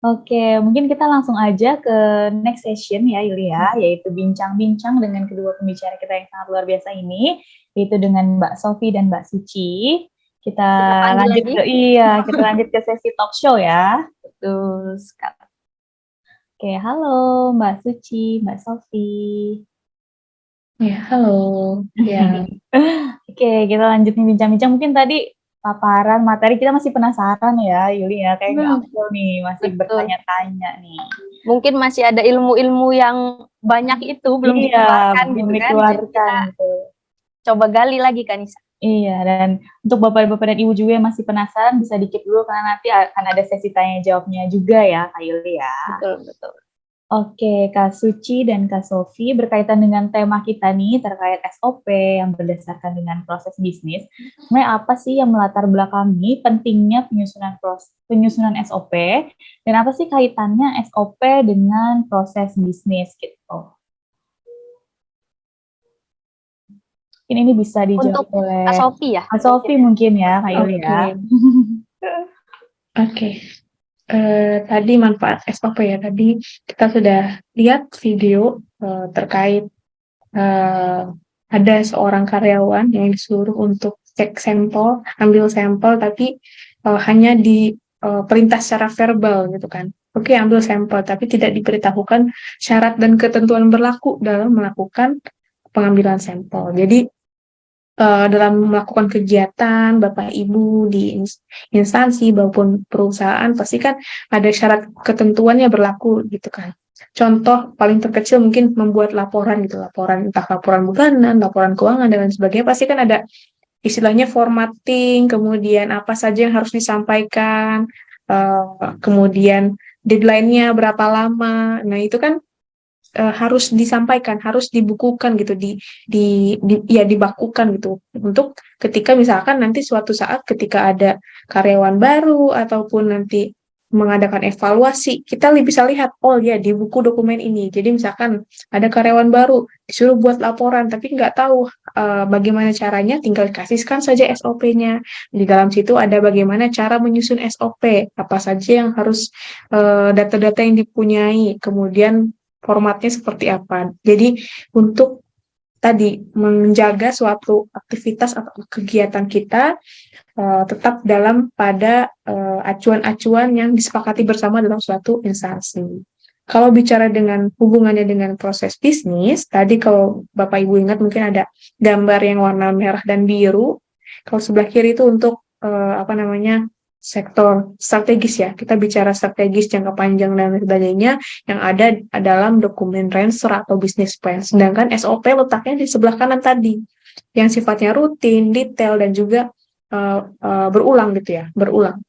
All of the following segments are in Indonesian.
Oke, mungkin kita langsung aja ke next session ya, Yulia, yaitu bincang-bincang dengan kedua pembicara kita yang sangat luar biasa ini, yaitu dengan Mbak Sofi dan Mbak Suci. Kita Kita panggil lanjut lagi. ke kita lanjut ke sesi talk show ya. Betul sekali. Oke, halo Mbak Suci, Mbak Sofi. Ya, halo. Ya, Oke, kita lanjut nih bincang-bincang. Mungkin tadi paparan materi kita masih penasaran ya, Yuli ya. Kayak nggak Hmm, afdol nih, masih betul. bertanya-tanya nih. Mungkin masih ada ilmu-ilmu yang banyak itu belum Iya, dikeluarkan belum gitu kan. Jadi dikeluarkan kita gitu. coba gali lagi kan Nisa. Iya, dan untuk Bapak-Bapak dan Ibu juga yang masih penasaran, bisa dikit dulu karena nanti akan ada sesi tanya jawabnya juga ya, Kak Yuli ya. Betul, betul. Oke, Kak Suci dan Kak Sofi berkaitan dengan tema kita nih terkait SOP yang berdasarkan dengan proses bisnis. Sebenarnya apa sih yang melatar belakangi pentingnya penyusunan SOP dan apa sih kaitannya SOP dengan proses bisnis gitu. Ini bisa dijawab Untuk Kak oleh Sofi ya Kak mungkin Sofi ya. mungkin ya, Kak Yuli oke. ya. Oke. Tadi manfaat SOP ya. Tadi kita sudah lihat video terkait eh, ada seorang karyawan yang disuruh untuk cek sampel, ambil sampel, tapi hanya di perintah secara verbal gitu kan. Oke, ambil sampel, tapi tidak diberitahukan syarat dan ketentuan berlaku dalam melakukan pengambilan sampel. Jadi dalam melakukan kegiatan Bapak Ibu di instansi maupun perusahaan pasti kan ada syarat ketentuannya berlaku gitu kan. Contoh paling terkecil mungkin membuat laporan gitu, laporan entah laporan bulanan, laporan keuangan dan lain sebagainya pasti kan ada istilahnya formatting, kemudian apa saja yang harus disampaikan, kemudian deadline-nya berapa lama. Nah, itu kan harus disampaikan, harus dibukukan gitu, ya dibakukan gitu untuk ketika misalkan nanti suatu saat ketika ada karyawan baru ataupun nanti mengadakan evaluasi, kita bisa lihat, oh ya di buku dokumen ini. Jadi misalkan ada karyawan baru disuruh buat laporan, tapi nggak tahu bagaimana caranya, tinggal kasihkan saja SOP-nya. Di dalam situ ada bagaimana cara menyusun SOP, apa saja yang harus data-data yang dipunyai, kemudian formatnya seperti apa. Jadi untuk tadi menjaga suatu aktivitas atau kegiatan kita tetap dalam pada acuan-acuan yang disepakati bersama dalam suatu instansi. Kalau bicara dengan hubungannya dengan proses bisnis, tadi kalau Bapak Ibu ingat mungkin ada gambar yang warna merah dan biru. Kalau sebelah kiri itu untuk apa namanya sektor strategis ya. Kita bicara strategis jangka panjang dan lain sebagainya yang ada dalam dokumen Rancer atau business plan. Sedangkan SOP letaknya di sebelah kanan tadi yang sifatnya rutin, detail dan juga berulang gitu ya, berulang.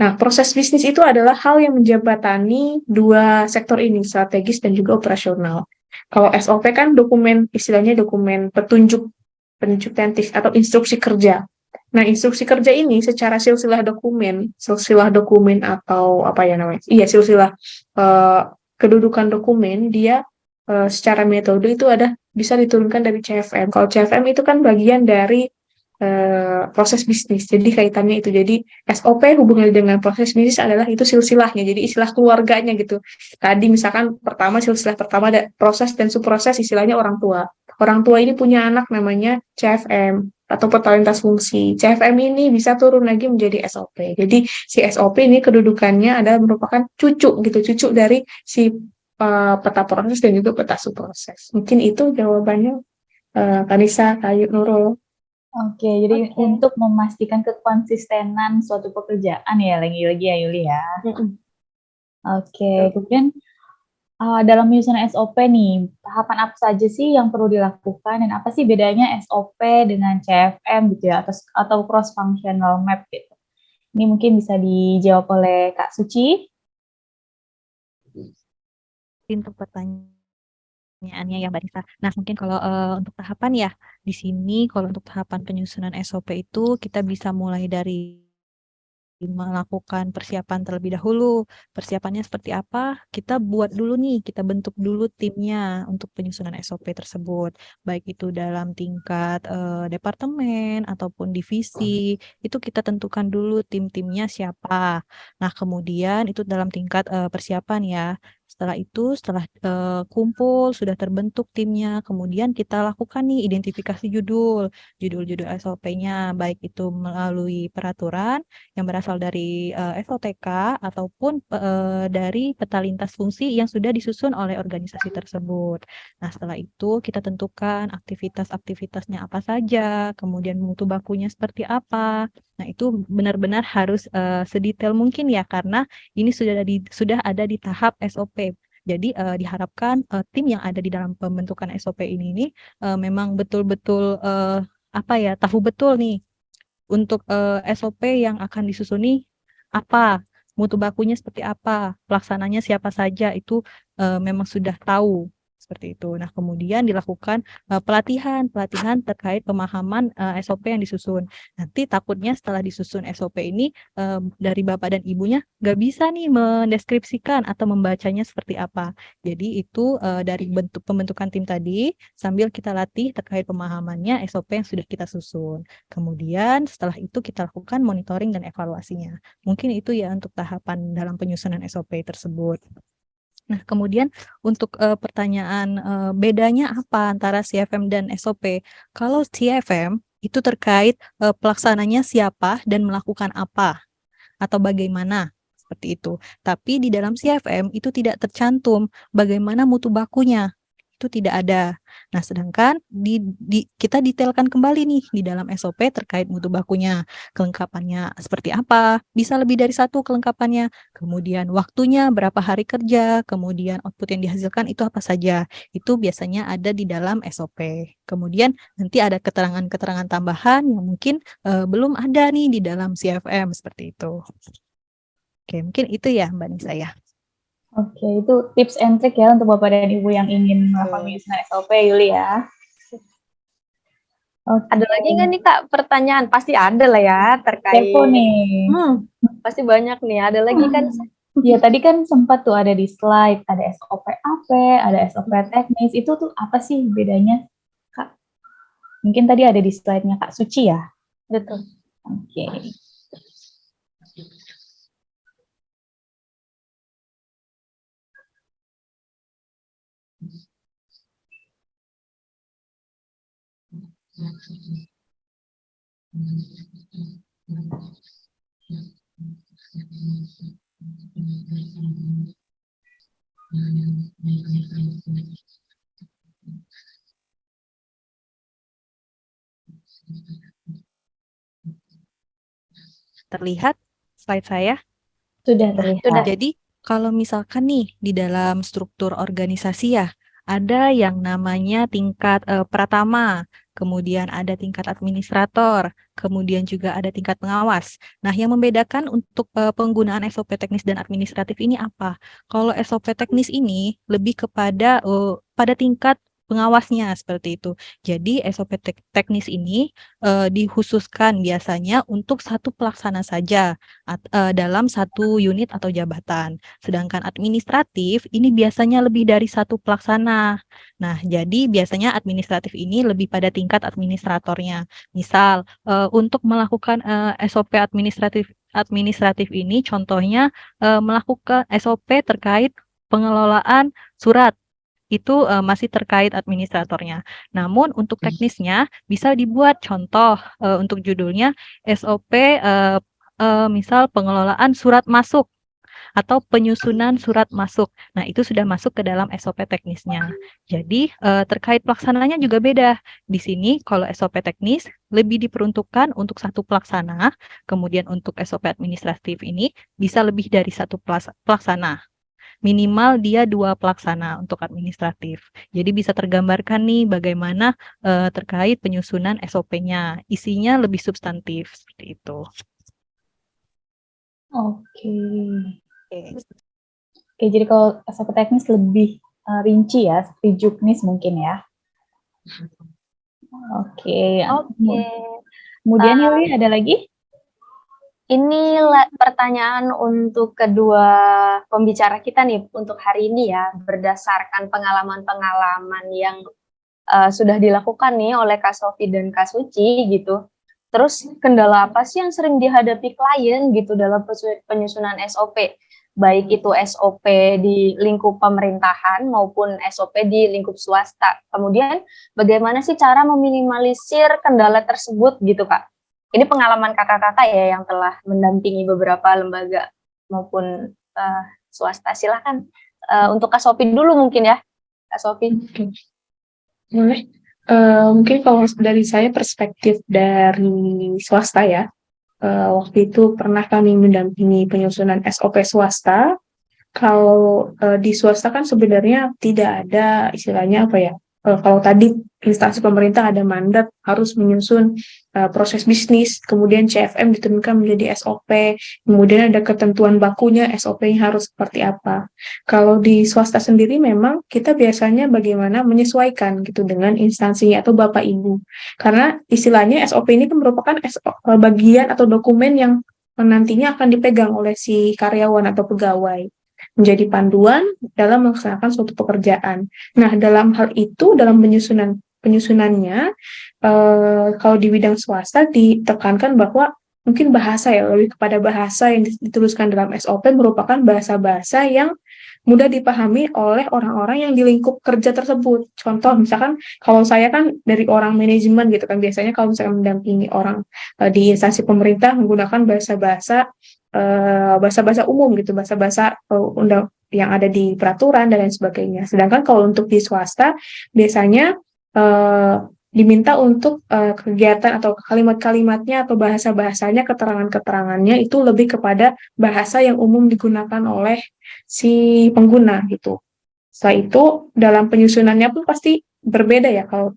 Nah, proses bisnis itu adalah hal yang menjembatani dua sektor ini, strategis dan juga operasional. Kalau SOP kan dokumen, istilahnya dokumen petunjuk tentif atau instruksi kerja. Nah, instruksi kerja ini secara silsilah dokumen atau apa ya namanya? Iya, silsilah uh, kedudukan dokumen, dia secara metode itu ada bisa diturunkan dari CFM. Kalau CFM itu kan bagian dari proses bisnis. Jadi kaitannya itu. Jadi SOP hubungannya dengan proses bisnis adalah itu silsilahnya. Jadi istilah keluarganya gitu. Tadi misalkan silsilah pertama ada proses dan subproses istilahnya orang tua. Orang tua ini punya anak namanya CFM atau peta lintas fungsi. CFM ini bisa turun lagi menjadi SOP. Jadi si SOP ini kedudukannya adalah merupakan cucu gitu, cucu dari si peta proses dan juga peta subproses. Mungkin itu jawabannya Kanisa, Kayu, Nurul. Oke, jadi Oke. untuk memastikan kekonsistenan suatu pekerjaan ya, lagi-lagi ya Yuli ya. Mm-mm. Oke, kemudian dalam menyusun SOP nih, tahapan apa saja sih yang perlu dilakukan dan apa sih bedanya SOP dengan CFM gitu ya, atau cross functional map gitu. Ini mungkin bisa dijawab oleh Kak Suci. Untuk pertanyaannya ya Mbak Nisa. Nah, mungkin kalau untuk tahapan ya di sini kalau untuk tahapan penyusunan SOP itu kita bisa mulai dari melakukan persiapan terlebih dahulu. Persiapannya seperti apa? Kita buat dulu nih, kita bentuk dulu timnya untuk penyusunan SOP tersebut. Baik itu dalam tingkat departemen ataupun divisi, itu kita tentukan dulu tim-timnya siapa. Nah, kemudian itu dalam tingkat persiapan ya. Setelah itu, setelah kumpul, sudah terbentuk timnya, kemudian kita lakukan nih identifikasi judul-judul SOP-nya, baik itu melalui peraturan yang berasal dari FOTK ataupun dari peta lintas fungsi yang sudah disusun oleh organisasi tersebut. Nah, setelah itu kita tentukan aktivitas-aktivitasnya apa saja, kemudian mutu bakunya seperti apa. Nah, itu benar-benar harus sedetail mungkin ya, karena ini sudah ada di tahap SOP. Jadi diharapkan tim yang ada di dalam pembentukan SOP ini memang betul-betul tahu betul nih untuk SOP yang akan disusuni apa, mutu bakunya seperti apa, pelaksananya siapa saja itu memang sudah tahu seperti itu. Nah, kemudian dilakukan pelatihan terkait pemahaman SOP yang disusun. Nanti takutnya setelah disusun SOP ini dari Bapak dan Ibunya nggak bisa nih mendeskripsikan atau membacanya seperti apa. Jadi itu dari pembentukan tim tadi sambil kita latih terkait pemahamannya SOP yang sudah kita susun. Kemudian setelah itu kita lakukan monitoring dan evaluasinya. Mungkin itu ya untuk tahapan dalam penyusunan SOP tersebut. Nah, kemudian untuk pertanyaan bedanya apa antara CFM dan SOP? Kalau CFM itu terkait pelaksananya siapa dan melakukan apa atau bagaimana seperti itu. Tapi di dalam CFM itu tidak tercantum bagaimana mutu bakunya. Itu tidak ada. Nah, sedangkan kita detailkan kembali nih di dalam SOP terkait mutu bakunya. Kelengkapannya seperti apa? Bisa lebih dari satu kelengkapannya. Kemudian waktunya berapa hari kerja, kemudian output yang dihasilkan itu apa saja. Itu biasanya ada di dalam SOP. Kemudian nanti ada keterangan-keterangan tambahan yang mungkin belum ada nih di dalam CFM seperti itu. Oke, mungkin itu ya Mbak Nisa ya. Oke, itu tips and trick ya untuk Bapak dan Ibu yang ingin melakukan penyusunan SOP, Yuli ya. Oke. Ada lagi nggak nih Kak pertanyaan? Pasti ada lah ya terkait. Kepo nih. Pasti banyak nih. Ada lagi kan? Ya, tadi kan sempat tuh ada di slide, ada SOP AP, ada SOP teknis. Itu tuh apa sih bedanya, Kak? Mungkin tadi ada di slide-nya Kak Suci ya? Betul. Oke. Terlihat slide saya? Sudah terlihat. Jadi kalau misalkan nih di dalam struktur organisasi ya, ada yang namanya tingkat pratama, kemudian ada tingkat administrator, kemudian juga ada tingkat pengawas. Nah, yang membedakan untuk penggunaan SOP teknis dan administratif ini apa? Kalau SOP teknis ini lebih kepada pada tingkat pengawasnya seperti itu. Jadi SOP teknis ini dikhususkan biasanya untuk satu pelaksana saja dalam satu unit atau jabatan. Sedangkan administratif ini biasanya lebih dari satu pelaksana. Nah, jadi biasanya administratif ini lebih pada tingkat administratornya. Misal, untuk melakukan SOP administratif ini contohnya melakukan SOP terkait pengelolaan surat itu masih terkait administratornya. Namun untuk teknisnya bisa dibuat contoh untuk judulnya SOP misal pengelolaan surat masuk atau penyusunan surat masuk. Nah, itu sudah masuk ke dalam SOP teknisnya. Jadi terkait pelaksananya juga beda. Di sini kalau SOP teknis lebih diperuntukkan untuk satu pelaksana, kemudian untuk SOP administratif ini bisa lebih dari satu pelaksana. Minimal dia 2 pelaksana untuk administratif. Jadi bisa tergambarkan nih bagaimana terkait penyusunan SOP-nya. Isinya lebih substantif seperti itu. Oke. Oke, jadi kalau SOP teknis lebih rinci ya, seperti juknis mungkin ya. Oke. Oke. Kemudian Yuli ada lagi? Ini pertanyaan untuk kedua pembicara kita nih untuk hari ini ya, berdasarkan pengalaman-pengalaman yang sudah dilakukan nih oleh Kak Sofi dan Kak Suci gitu. Terus kendala apa sih yang sering dihadapi klien gitu dalam penyusunan SOP? Baik itu SOP di lingkup pemerintahan maupun SOP di lingkup swasta. Kemudian bagaimana sih cara meminimalisir kendala tersebut gitu Kak? Ini pengalaman kakak-kakak ya yang telah mendampingi beberapa lembaga maupun swasta. Silakan untuk Kak Sofi dulu mungkin ya, Kak Sofi. Oke. Boleh. Mungkin kalau dari saya perspektif dari swasta ya, waktu itu pernah kami mendampingi penyusunan SOP swasta. Kalau di swasta kan sebenarnya tidak ada istilahnya apa ya? Kalau tadi instansi pemerintah ada mandat harus menyusun proses bisnis, kemudian CFM diturunkan menjadi SOP, kemudian ada ketentuan bakunya SOP-nya harus seperti apa. Kalau di swasta sendiri memang kita biasanya bagaimana menyesuaikan gitu dengan instansinya atau Bapak Ibu. Karena istilahnya SOP ini kan merupakan bagian atau dokumen yang nantinya akan dipegang oleh si karyawan atau pegawai, menjadi panduan dalam melaksanakan suatu pekerjaan. Nah, dalam hal itu, dalam penyusunannya, kalau di bidang swasta ditekankan bahwa mungkin bahasa ya, lebih kepada bahasa yang dituliskan dalam SOP merupakan bahasa-bahasa yang mudah dipahami oleh orang-orang yang di lingkup kerja tersebut. Contoh, misalkan kalau saya kan dari orang manajemen gitu kan, biasanya kalau misalkan mendampingi orang di instansi pemerintah menggunakan bahasa-bahasa umum gitu, bahasa-bahasa undang yang ada di peraturan dan lain sebagainya. Sedangkan kalau untuk di swasta biasanya diminta untuk kegiatan atau kalimat-kalimatnya atau bahasa-bahasanya, keterangan-keterangannya itu lebih kepada bahasa yang umum digunakan oleh si pengguna gitu. Setelah itu dalam penyusunannya pun pasti berbeda ya. Kalau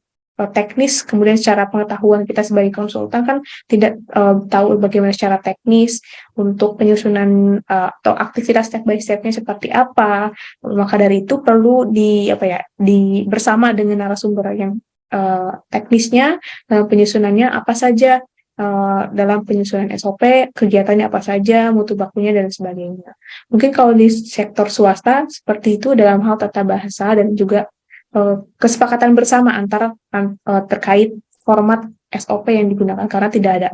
teknis, kemudian secara pengetahuan kita sebagai konsultan kan tidak tahu bagaimana secara teknis untuk penyusunan atau aktivitas step by step-nya seperti apa. Maka dari itu perlu bersama dengan narasumber yang teknisnya dalam penyusunannya apa saja, dalam penyusunan SOP, kegiatannya apa saja, mutu bakunya dan sebagainya. Mungkin kalau di sektor swasta seperti itu dalam hal tata bahasa dan juga kesepakatan bersama antara terkait format SOP yang digunakan karena tidak ada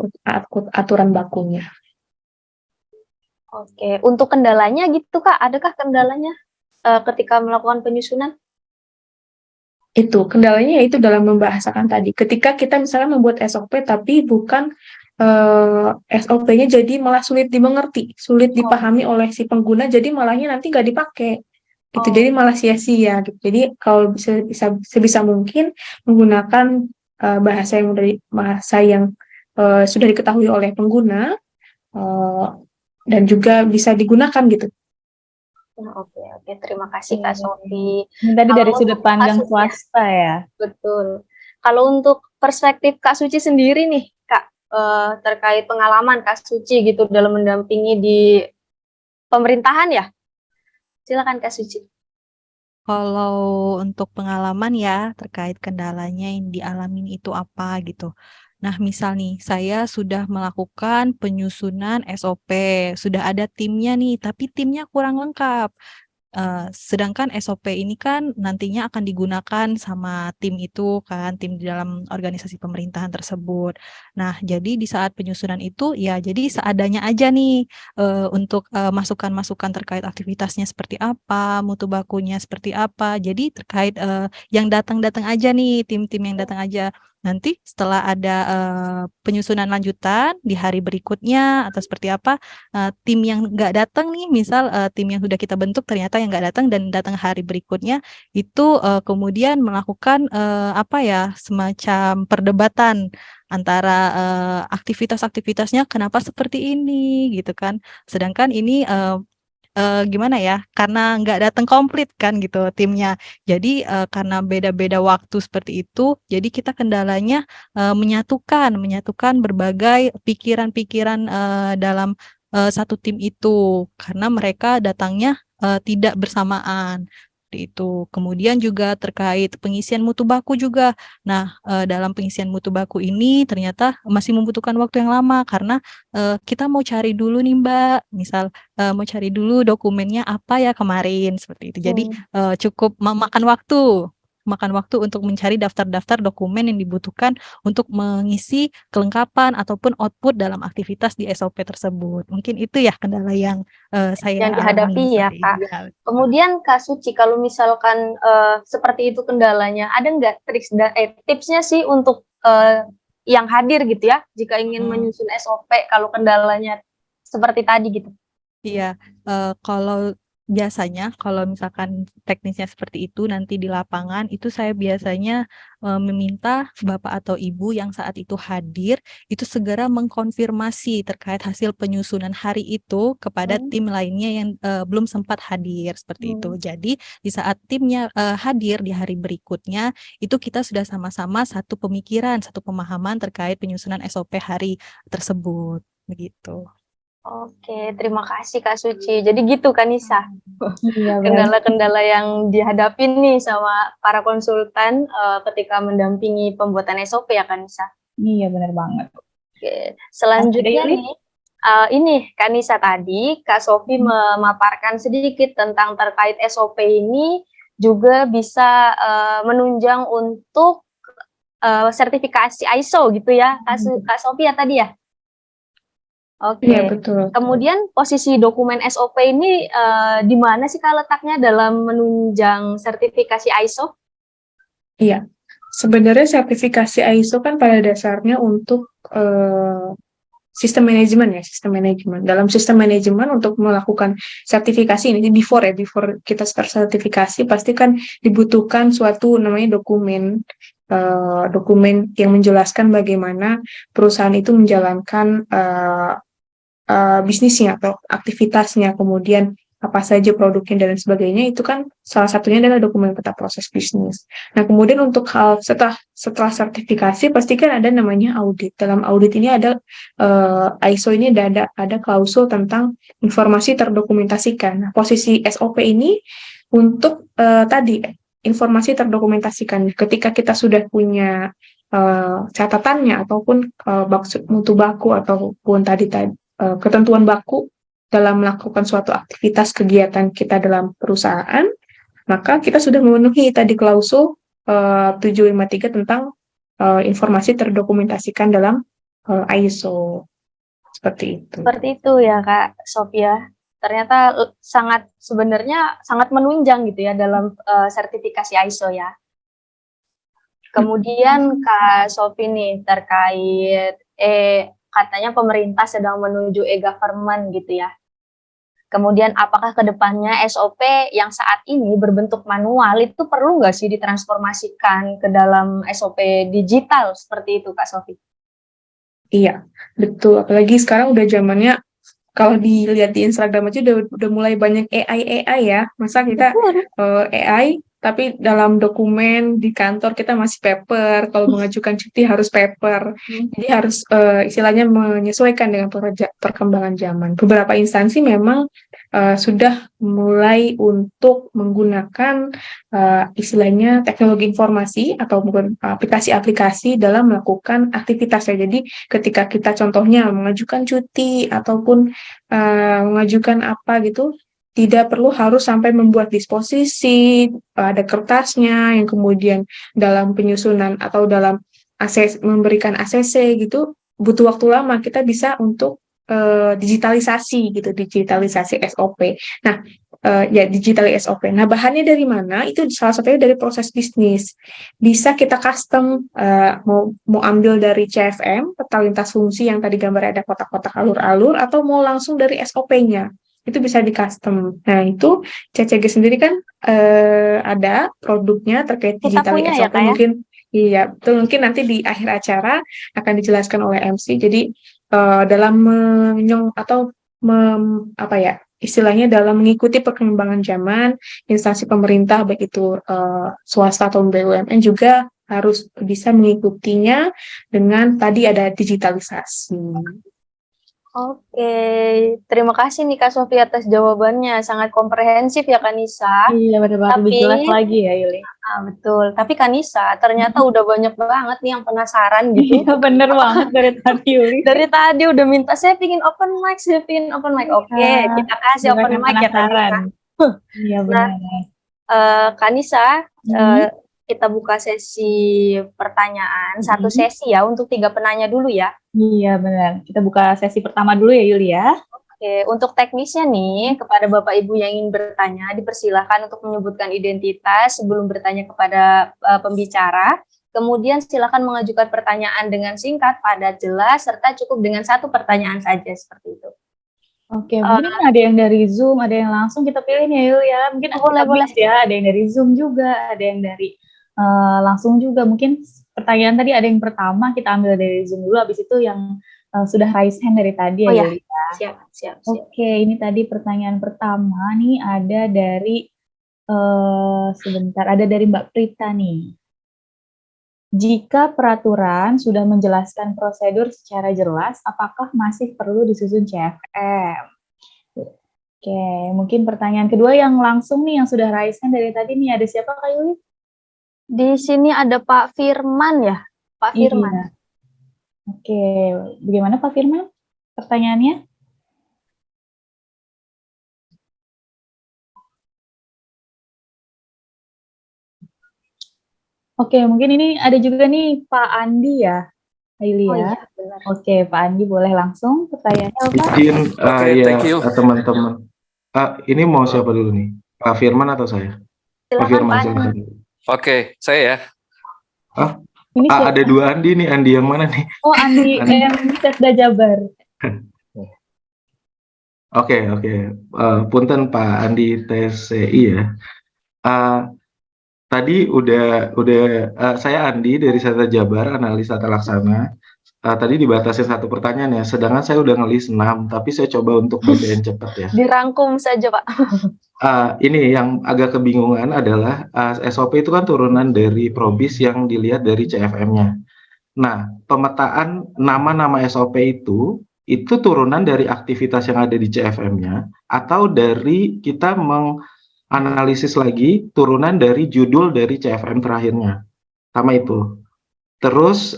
aturan bakunya. Oke, untuk kendalanya gitu Kak, adakah kendalanya ketika melakukan penyusunan? Itu kendalanya yaitu dalam membahasakan tadi. Ketika kita misalnya membuat SOP tapi bukan SOP-nya jadi malah sulit dimengerti, sulit dipahami oleh si pengguna, jadi malahnya nanti nggak dipakai. Gitu. Jadi malah sia-sia gitu. Jadi kalau sebisa mungkin menggunakan bahasa yang sudah diketahui oleh pengguna dan juga bisa digunakan gitu. Oke, terima kasih Kak Sofi. Tadi dari sudut pandang swasta ya. Betul. Kalau untuk perspektif Kak Suci sendiri nih, Kak, terkait pengalaman Kak Suci gitu dalam mendampingi di pemerintahan ya. Silakan Kak Suci. Kalau untuk pengalaman ya terkait kendalanya yang dialami itu apa gitu. Nah, misal nih, saya sudah melakukan penyusunan SOP, sudah ada timnya nih, tapi timnya kurang lengkap. Sedangkan SOP ini kan nantinya akan digunakan sama tim itu kan, tim di dalam organisasi pemerintahan tersebut. Nah, jadi di saat penyusunan itu ya jadi seadanya aja nih untuk masukan-masukan terkait aktivitasnya seperti apa, mutu bakunya seperti apa. Jadi terkait yang datang-datang aja nih, tim-tim yang datang aja. Nanti setelah ada penyusunan lanjutan di hari berikutnya atau seperti apa, tim yang nggak datang nih, misal tim yang sudah kita bentuk ternyata yang nggak datang dan datang hari berikutnya, itu kemudian melakukan semacam perdebatan antara aktivitas-aktivitasnya kenapa seperti ini gitu kan. Sedangkan ini gimana ya, karena nggak datang komplit kan gitu timnya. Jadi karena beda-beda waktu seperti itu, jadi kita kendalanya menyatukan berbagai pikiran-pikiran dalam satu tim itu, karena mereka datangnya tidak bersamaan. seperti itu. Kemudian juga terkait pengisian mutu baku juga. Nah, dalam pengisian mutu baku ini ternyata masih membutuhkan waktu yang lama karena kita mau cari dulu nih Mbak, misal mau cari dulu dokumennya apa ya kemarin seperti itu. Jadi cukup memakan waktu untuk mencari daftar-daftar dokumen yang dibutuhkan untuk mengisi kelengkapan ataupun output dalam aktivitas di SOP tersebut. Mungkin itu ya kendala yang saya yang dihadapi alami ya seperti Kak. ini. Ya, Kemudian Kak Suci, kalau misalkan seperti itu kendalanya, ada nggak tipsnya sih untuk yang hadir gitu ya, jika ingin menyusun SOP kalau kendalanya seperti tadi gitu? Iya, kalau biasanya kalau misalkan teknisnya seperti itu nanti di lapangan itu saya biasanya meminta bapak atau ibu yang saat itu hadir itu segera mengkonfirmasi terkait hasil penyusunan hari itu kepada tim lainnya yang belum sempat hadir seperti itu. Jadi di saat timnya hadir di hari berikutnya itu kita sudah sama-sama satu pemikiran, satu pemahaman terkait penyusunan SOP hari tersebut, begitu. Oke, terima kasih Kak Suci. Jadi gitu kan Nisa, Iya, benar. kendala-kendala yang dihadapi nih sama para konsultan ketika mendampingi pembuatan SOP ya Kak Nisa. Iya, benar banget. Oke, selanjutnya Mas Dewi? nih, ini Kak Nisa tadi, Kak Sofi memaparkan sedikit tentang terkait SOP ini juga bisa menunjang untuk sertifikasi ISO gitu ya, Kak Sofi ya tadi ya? Oke. Iya, betul. Kemudian posisi dokumen SOP ini di mana sih Kak letaknya dalam menunjang sertifikasi ISO? Iya, sebenarnya sertifikasi ISO kan pada dasarnya untuk sistem manajemen ya, sistem manajemen. Dalam sistem manajemen untuk melakukan sertifikasi ini before kita start sertifikasi pasti kan dibutuhkan suatu namanya dokumen yang menjelaskan bagaimana perusahaan itu menjalankan bisnisnya atau aktivitasnya, kemudian apa saja produknya dan sebagainya, itu kan salah satunya adalah dokumen peta proses bisnis. Nah, kemudian untuk hal setelah sertifikasi pasti kan ada namanya audit. Dalam audit ini ada ISO ini ada klausul tentang informasi terdokumentasikan. Nah, posisi SOP ini untuk tadi informasi terdokumentasikan. Ketika kita sudah punya catatannya ataupun mutu baku ataupun tadi ketentuan baku dalam melakukan suatu aktivitas kegiatan kita dalam perusahaan, maka kita sudah memenuhi tadi klausul 753 tentang informasi terdokumentasikan dalam ISO. Seperti itu. Seperti itu ya Kak Sofia. Ternyata sebenarnya sangat menunjang gitu ya dalam sertifikasi ISO ya. Kemudian Kak Sofi nih terkait katanya pemerintah sedang menuju e-government gitu ya. Kemudian apakah kedepannya SOP yang saat ini berbentuk manual itu perlu nggak sih ditransformasikan ke dalam SOP digital seperti itu Kak Sofi? Iya, betul. Apalagi sekarang udah zamannya, kalau dilihat di Instagram aja udah mulai banyak AI ya. Masa kita AI tapi dalam dokumen di kantor kita masih paper, kalau mengajukan cuti harus paper. Jadi harus istilahnya menyesuaikan dengan perkembangan zaman. Beberapa instansi memang sudah mulai untuk menggunakan istilahnya teknologi informasi atau mungkin aplikasi-aplikasi dalam melakukan aktivitasnya. Jadi ketika kita contohnya mengajukan cuti ataupun mengajukan apa gitu, tidak perlu harus sampai membuat disposisi, ada kertasnya yang kemudian dalam penyusunan atau dalam memberikan ACC gitu, butuh waktu lama. Kita bisa untuk digitalisasi SOP. Nah, ya digital SOP. Nah, bahannya dari mana? Itu salah satunya dari proses bisnis. Bisa kita custom, mau ambil dari CFM, peta lintas fungsi yang tadi gambar ada kotak-kotak alur-alur, atau mau langsung dari SOP-nya. Itu bisa di custom. Nah, itu CCG sendiri kan ada produknya terkait digital punya SOP ya, Kak, ya? mungkin. Iya, betul. Mungkin nanti di akhir acara akan dijelaskan oleh MC. Jadi dalam istilahnya dalam mengikuti perkembangan zaman, instansi pemerintah baik itu swasta atau BUMN juga harus bisa mengikutinya dengan tadi ada digitalisasi. Oke, terima kasih nih Kak Sofi atas jawabannya, sangat komprehensif ya Kak Nisa. Iya, benar banget. Lebih Tapi jelas lagi ya, Yuli. betul, tapi Kak Nisa ternyata udah banyak banget nih yang penasaran gitu. Iya, bener banget dari tadi, Yuli. Dari tadi udah minta, "Saya pingin open mic, saya pingin open mic." Oke, Iya, kita kasih banyak open yang mic ya Kak penasaran. Nisa. Iya, Nah, benar. Kak Nisa, Hmm. kita buka sesi pertanyaan, satu sesi ya untuk 3 penanya dulu ya. Iya, benar. Kita buka sesi pertama dulu ya, Yuli ya. Oke, untuk teknisnya nih, kepada Bapak Ibu yang ingin bertanya, dipersilahkan untuk menyebutkan identitas sebelum bertanya kepada pembicara. Kemudian silakan mengajukan pertanyaan dengan singkat, padat, jelas, serta cukup dengan 1 pertanyaan saja, seperti itu. Oke, mungkin ini ada yang dari Zoom, ada yang langsung kita pilih nih, Yuli ya. Mungkin Boleh, kita boleh. mix ya, ada yang dari Zoom juga, ada yang dari langsung juga. Mungkin pertanyaan tadi ada yang pertama, kita ambil dari Zoom dulu, habis itu yang sudah raise hand dari tadi ya, Oh ya, Yuli. siap. Oke, ini tadi pertanyaan pertama nih ada dari sebentar, ada dari Mbak Prita nih. Jika peraturan sudah menjelaskan prosedur secara jelas, apakah masih perlu disusun CFM? Oke, mungkin pertanyaan kedua yang langsung nih, yang sudah raise hand dari tadi nih, ada siapa Kak Yuli? Di sini ada Pak Firman ya, Pak Firman. Iya. Oke, bagaimana Pak Firman pertanyaannya? Oke, mungkin ini ada juga nih Pak Andi ya, Aili Oh ya. iya, benar. Oke, Pak Andi boleh langsung pertanyaannya apa? Izin, Oke, ya thank you. teman-teman. Ini mau siapa dulu nih? Pak Firman atau saya? Pak Silakan Firman, Pak silakan. Andi. Oke, saya ya. Ini siapa? Ada 2 Andi nih, Andi yang mana nih? Oh, Andi M. Setda Jabar. Oke. Punten Pak Andi TCI ya. Tadi udah saya Andi dari Setda Jabar, analis tata laksana. Tadi dibatasin 1 pertanyaan ya, sedangkan saya udah ngelis 6, tapi saya coba untuk bacain cepat ya. Dirangkum saja Pak. Ini yang agak kebingungan adalah SOP itu kan turunan dari Probis yang dilihat dari CFM-nya. Nah, pemetaan nama-nama SOP itu turunan dari aktivitas yang ada di CFM-nya atau dari kita menganalisis lagi turunan dari judul dari CFM terakhirnya. Sama itu. Terus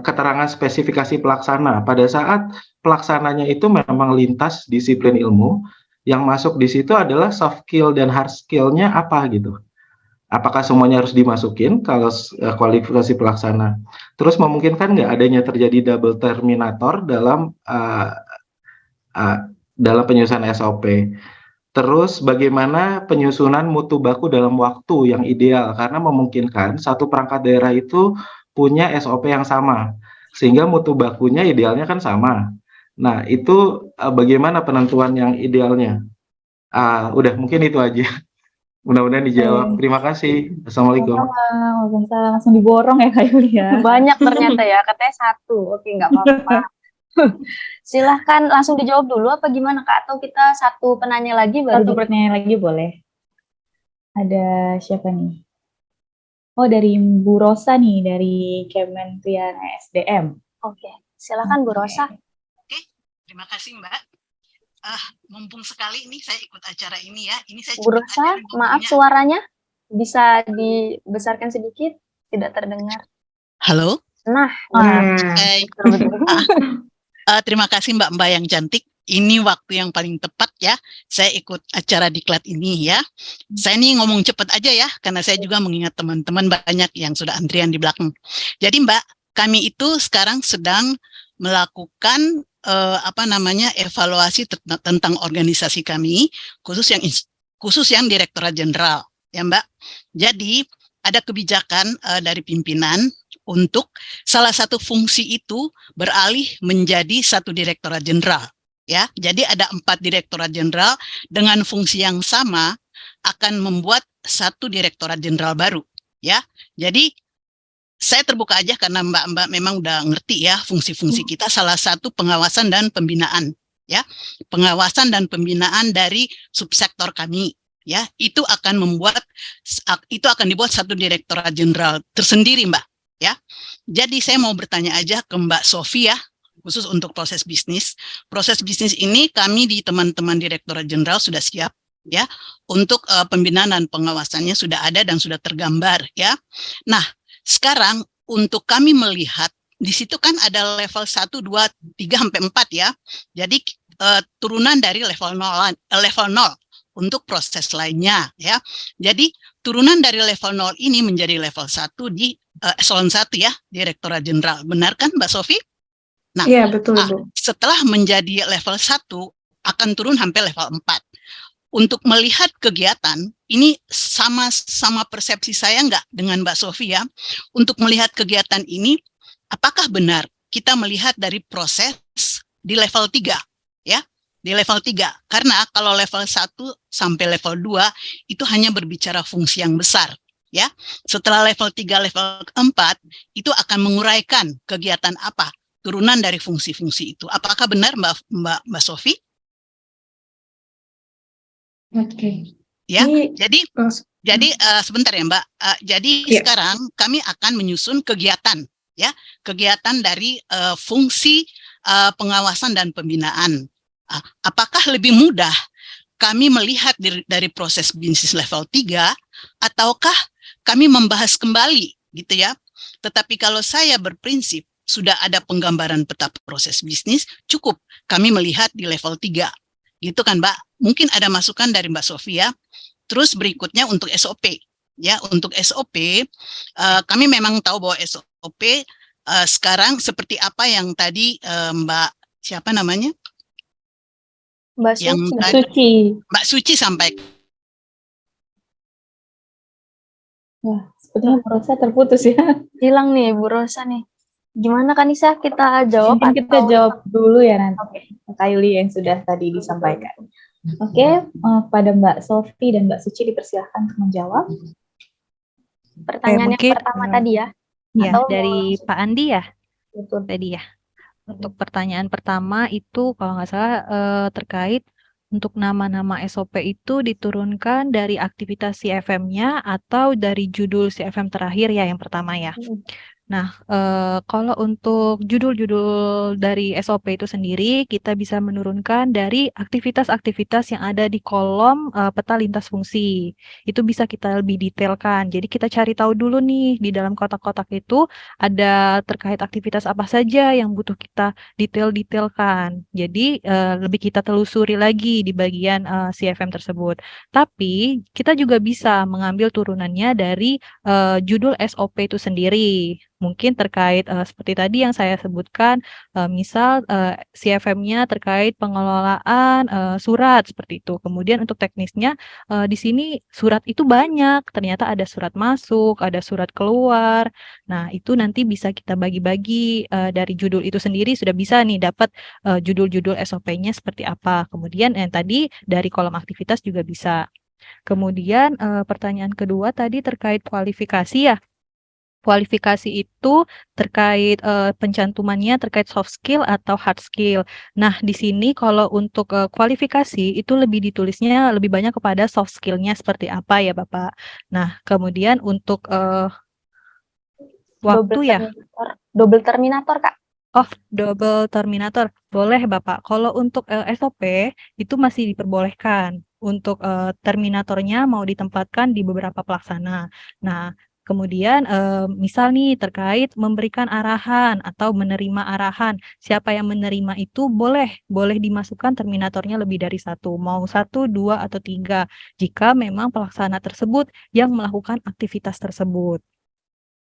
keterangan spesifikasi pelaksana. Pada saat pelaksananya itu memang lintas disiplin ilmu, yang masuk di situ adalah soft skill dan hard skill-nya apa gitu. Apakah semuanya harus dimasukin kalau kualifikasi pelaksana? Terus memungkinkan nggak adanya terjadi double terminator dalam penyusunan SOP? Terus bagaimana penyusunan mutu baku dalam waktu yang ideal? Karena memungkinkan satu perangkat daerah itu punya SOP yang sama, sehingga mutu bakunya idealnya kan sama. Nah, itu bagaimana penentuan yang idealnya? Udah, mungkin itu aja. Mudah-mudahan dijawab. Terima kasih. Assalamualaikum. Waalaikumsalam. Langsung diborong ya Kak Yuli ya. Banyak ternyata ya, katanya 1. Oke, nggak apa-apa. Silahkan langsung dijawab dulu apa gimana Kak? Atau kita 1 penanya lagi baru? 1 pertanyaan lagi boleh. Ada siapa nih? Oh, dari Bu Rosa nih, dari Kementerian SDM. Oke, silakan Bu Rosa. Oke, terima kasih Mbak. Mumpung sekali ini saya ikut acara ini ya. Ini saya Bu Rosa, maaf suaranya bisa dibesarkan sedikit, tidak terdengar. Halo. Nah, terima kasih Mbak yang cantik. Ini waktu yang paling tepat ya. Saya ikut acara diklat ini ya. Saya ini ngomong cepat aja ya, karena saya juga mengingat teman-teman banyak yang sudah antrian di belakang. Jadi Mbak, kami itu sekarang sedang melakukan evaluasi tentang organisasi kami, khusus yang Direktorat Jenderal ya Mbak. Jadi ada kebijakan dari pimpinan untuk salah satu fungsi itu beralih menjadi 1 Direktorat Jenderal ya. Jadi ada 4 Direktorat Jenderal dengan fungsi yang sama akan membuat 1 Direktorat Jenderal baru ya. Jadi saya terbuka aja karena Mbak memang udah ngerti ya fungsi-fungsi kita, salah satu pengawasan dan pembinaan ya. Pengawasan dan pembinaan dari subsektor kami ya. Itu akan dibuat 1 Direktorat Jenderal tersendiri Mbak ya. Jadi saya mau bertanya aja ke Mbak Sofi ya, khusus untuk proses bisnis. Proses bisnis ini kami di teman-teman Direktorat Jenderal sudah siap ya, untuk pembinaan dan pengawasannya sudah ada dan sudah tergambar ya. Nah, sekarang untuk kami melihat di situ kan ada level 1, 2, 3 sampai 4 ya. Jadi turunan dari level 0 untuk proses lainnya ya. Jadi turunan dari level 0 ini menjadi level 1 di eselon 1 ya, Direktorat Jenderal. Benar kan Mbak Sofi? Nah, Iya, betul, Bu. setelah menjadi level 1 akan turun sampai level 4. Untuk melihat kegiatan, ini sama persepsi saya enggak dengan Mbak Sofi ya. Untuk melihat kegiatan ini, apakah benar kita melihat dari proses di level 3 ya? Di level 3. Karena kalau level 1 sampai level 2 itu hanya berbicara fungsi yang besar ya. Setelah level 3, level 4 itu akan menguraikan kegiatan apa? Turunan dari fungsi-fungsi itu. Apakah benar Mbak Sofi? Oke. Ya, Ini jadi sebentar ya Mbak. Jadi Iya. sekarang kami akan menyusun kegiatan ya, kegiatan dari fungsi pengawasan dan pembinaan. Apakah lebih mudah kami melihat dari proses bisnis level 3 ataukah kami membahas kembali gitu ya. Tetapi kalau saya berprinsip sudah ada penggambaran peta proses bisnis, cukup kami melihat di level 3. Gitu kan Mbak? Mungkin ada masukan dari Mbak Sofia. Terus berikutnya untuk SOP. Ya, untuk SOP, kami memang tahu bahwa SOP sekarang seperti apa yang tadi Mbak siapa namanya? Mbak Yang Suci. tadi Mbak Suci sampaikan. Wah, sepertinya Bu Rosa terputus ya. Hilang nih Bu Rosa nih. Gimana kan Nisa, kita jawab Mungkin kita atau- jawab dulu ya nanti. Oke. Kak Yuli yang sudah tadi disampaikan. Oke, pada Mbak Sofi dan Mbak Suci dipersilahkan untuk menjawab. Pertanyaan yang mungkin, pertama tadi ya. Ya, Atau dari mau- Pak Andi ya Betul. tadi ya. Untuk pertanyaan pertama itu kalau nggak salah terkait untuk nama-nama SOP itu diturunkan dari aktivitas CFM-nya atau dari judul CFM terakhir ya yang pertama ya. Nah, kalau untuk judul-judul dari SOP itu sendiri, kita bisa menurunkan dari aktivitas-aktivitas yang ada di kolom peta lintas fungsi. Itu bisa kita lebih detailkan. Jadi kita cari tahu dulu nih di dalam kotak-kotak itu ada terkait aktivitas apa saja yang butuh kita detailkan. Jadi lebih kita telusuri lagi di bagian CFM tersebut. Tapi kita juga bisa mengambil turunannya dari judul SOP itu sendiri. Mungkin terkait seperti tadi yang saya sebutkan, misal CFM-nya terkait pengelolaan surat seperti itu. Kemudian untuk teknisnya di sini surat itu banyak, ternyata ada surat masuk, ada surat keluar. Nah, itu nanti bisa kita bagi-bagi dari judul itu sendiri sudah bisa nih dapat judul-judul SOP-nya seperti apa. Kemudian yang tadi dari kolom aktivitas juga bisa. Kemudian pertanyaan kedua tadi terkait kualifikasi ya. Kualifikasi itu terkait pencantumannya terkait soft skill atau hard skill. Nah, di sini kalau untuk kualifikasi itu lebih ditulisnya lebih banyak kepada soft skill-nya seperti apa ya, Bapak. Nah, kemudian untuk waktu ya. Double terminator, Kak. Oh, double terminator. Boleh, Bapak. Kalau untuk SOP itu masih diperbolehkan untuk terminatornya mau ditempatkan di beberapa pelaksana. Nah, kemudian misal nih terkait memberikan arahan atau menerima arahan. Siapa yang menerima itu boleh dimasukkan terminatornya lebih dari satu. Mau 1, 2, atau 3. Jika memang pelaksana tersebut yang melakukan aktivitas tersebut.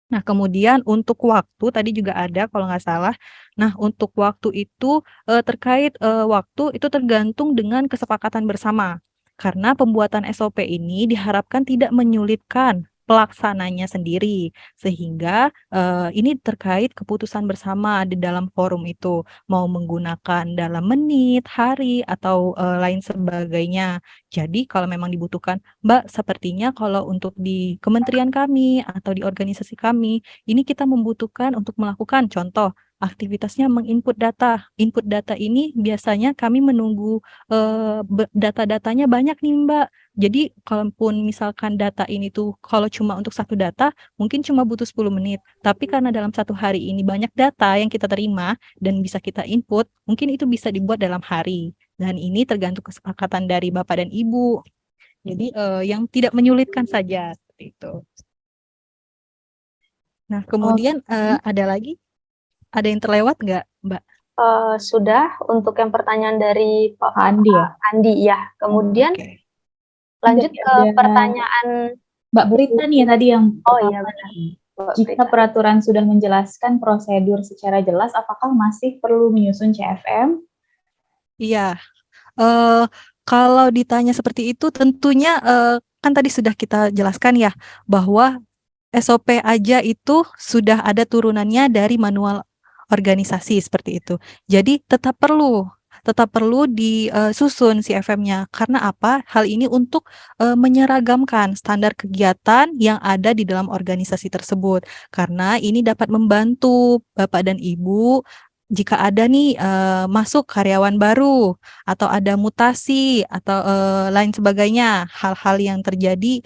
Nah, kemudian untuk waktu tadi juga ada kalau nggak salah. Nah, untuk waktu itu terkait waktu itu tergantung dengan kesepakatan bersama. Karena pembuatan SOP ini diharapkan tidak menyulitkan pelaksananya sendiri. Sehingga ini terkait keputusan bersama di dalam forum itu. Mau menggunakan dalam menit, hari, atau lain sebagainya. Jadi kalau memang dibutuhkan, Mbak, sepertinya kalau untuk di kementerian kami atau di organisasi kami, ini kita membutuhkan untuk melakukan contoh aktivitasnya menginput data. Input data ini biasanya kami menunggu data-datanya banyak nih Mbak. Jadi kalaupun misalkan data ini tuh kalau cuma untuk satu data mungkin cuma butuh 10 menit. Tapi karena dalam satu hari ini banyak data yang kita terima dan bisa kita input, mungkin itu bisa dibuat dalam hari. Dan ini tergantung kesepakatan dari Bapak dan Ibu. Jadi yang tidak menyulitkan saja seperti itu. Nah, kemudian ada lagi? Ada yang terlewat nggak, Mbak? Sudah untuk yang pertanyaan dari Pak Andi ya? Andi ya. Kemudian Oke. lanjut Jadi ke ada pertanyaan Mbak Prita nih tadi yang Oh iya pertama benar. nih. Mbak Jika Prita. peraturan sudah menjelaskan prosedur secara jelas, apakah masih perlu menyusun CFM? Iya. Kalau ditanya seperti itu, tentunya kan tadi sudah kita jelaskan ya bahwa SOP aja itu sudah ada turunannya dari manual organisasi seperti itu. Jadi tetap perlu disusun CFM-nya. Karena apa? Hal ini untuk menyeragamkan standar kegiatan yang ada di dalam organisasi tersebut. Karena ini dapat membantu Bapak dan Ibu jika ada nih masuk karyawan baru atau ada mutasi atau lain sebagainya, hal-hal yang terjadi.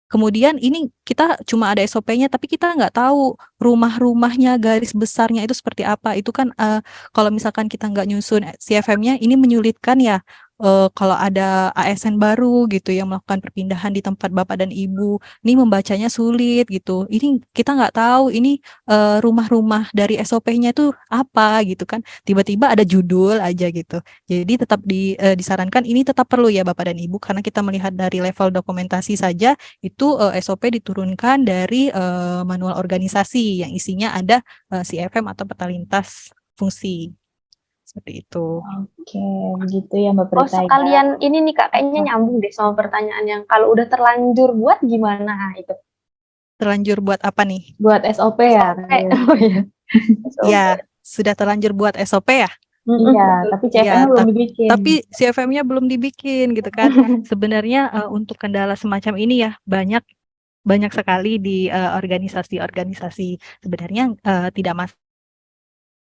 Kemudian ini kita cuma ada SOP-nya, tapi kita nggak tahu rumah-rumahnya, garis besarnya itu seperti apa. Itu kan kalau misalkan kita nggak nyusun CFM-nya, ini menyulitkan ya. Kalau ada ASN baru gitu yang melakukan perpindahan di tempat Bapak dan Ibu, ini membacanya sulit gitu. Ini kita nggak tahu ini rumah-rumah dari SOP-nya itu apa gitu kan. Tiba-tiba ada judul aja gitu. Jadi tetap disarankan ini tetap perlu ya Bapak dan Ibu, karena kita melihat dari level dokumentasi saja itu SOP diturunkan dari manual organisasi yang isinya ada CFM atau peta lintas fungsi. Seperti itu. Oke, begitu ya Mbak Oh Prita. sekalian ini nih Kak, kayaknya nyambung deh sama pertanyaan yang kalau udah terlanjur buat gimana itu? Terlanjur buat apa nih? Buat SOP ya? Oh iya. Ya, sudah terlanjur buat SOP ya? Iya, tapi Ya, CFM-nya belum dibikin. tapi CFM-nya belum dibikin gitu kan. Sebenarnya untuk kendala semacam ini ya banyak sekali di organisasi-organisasi. Sebenarnya tidak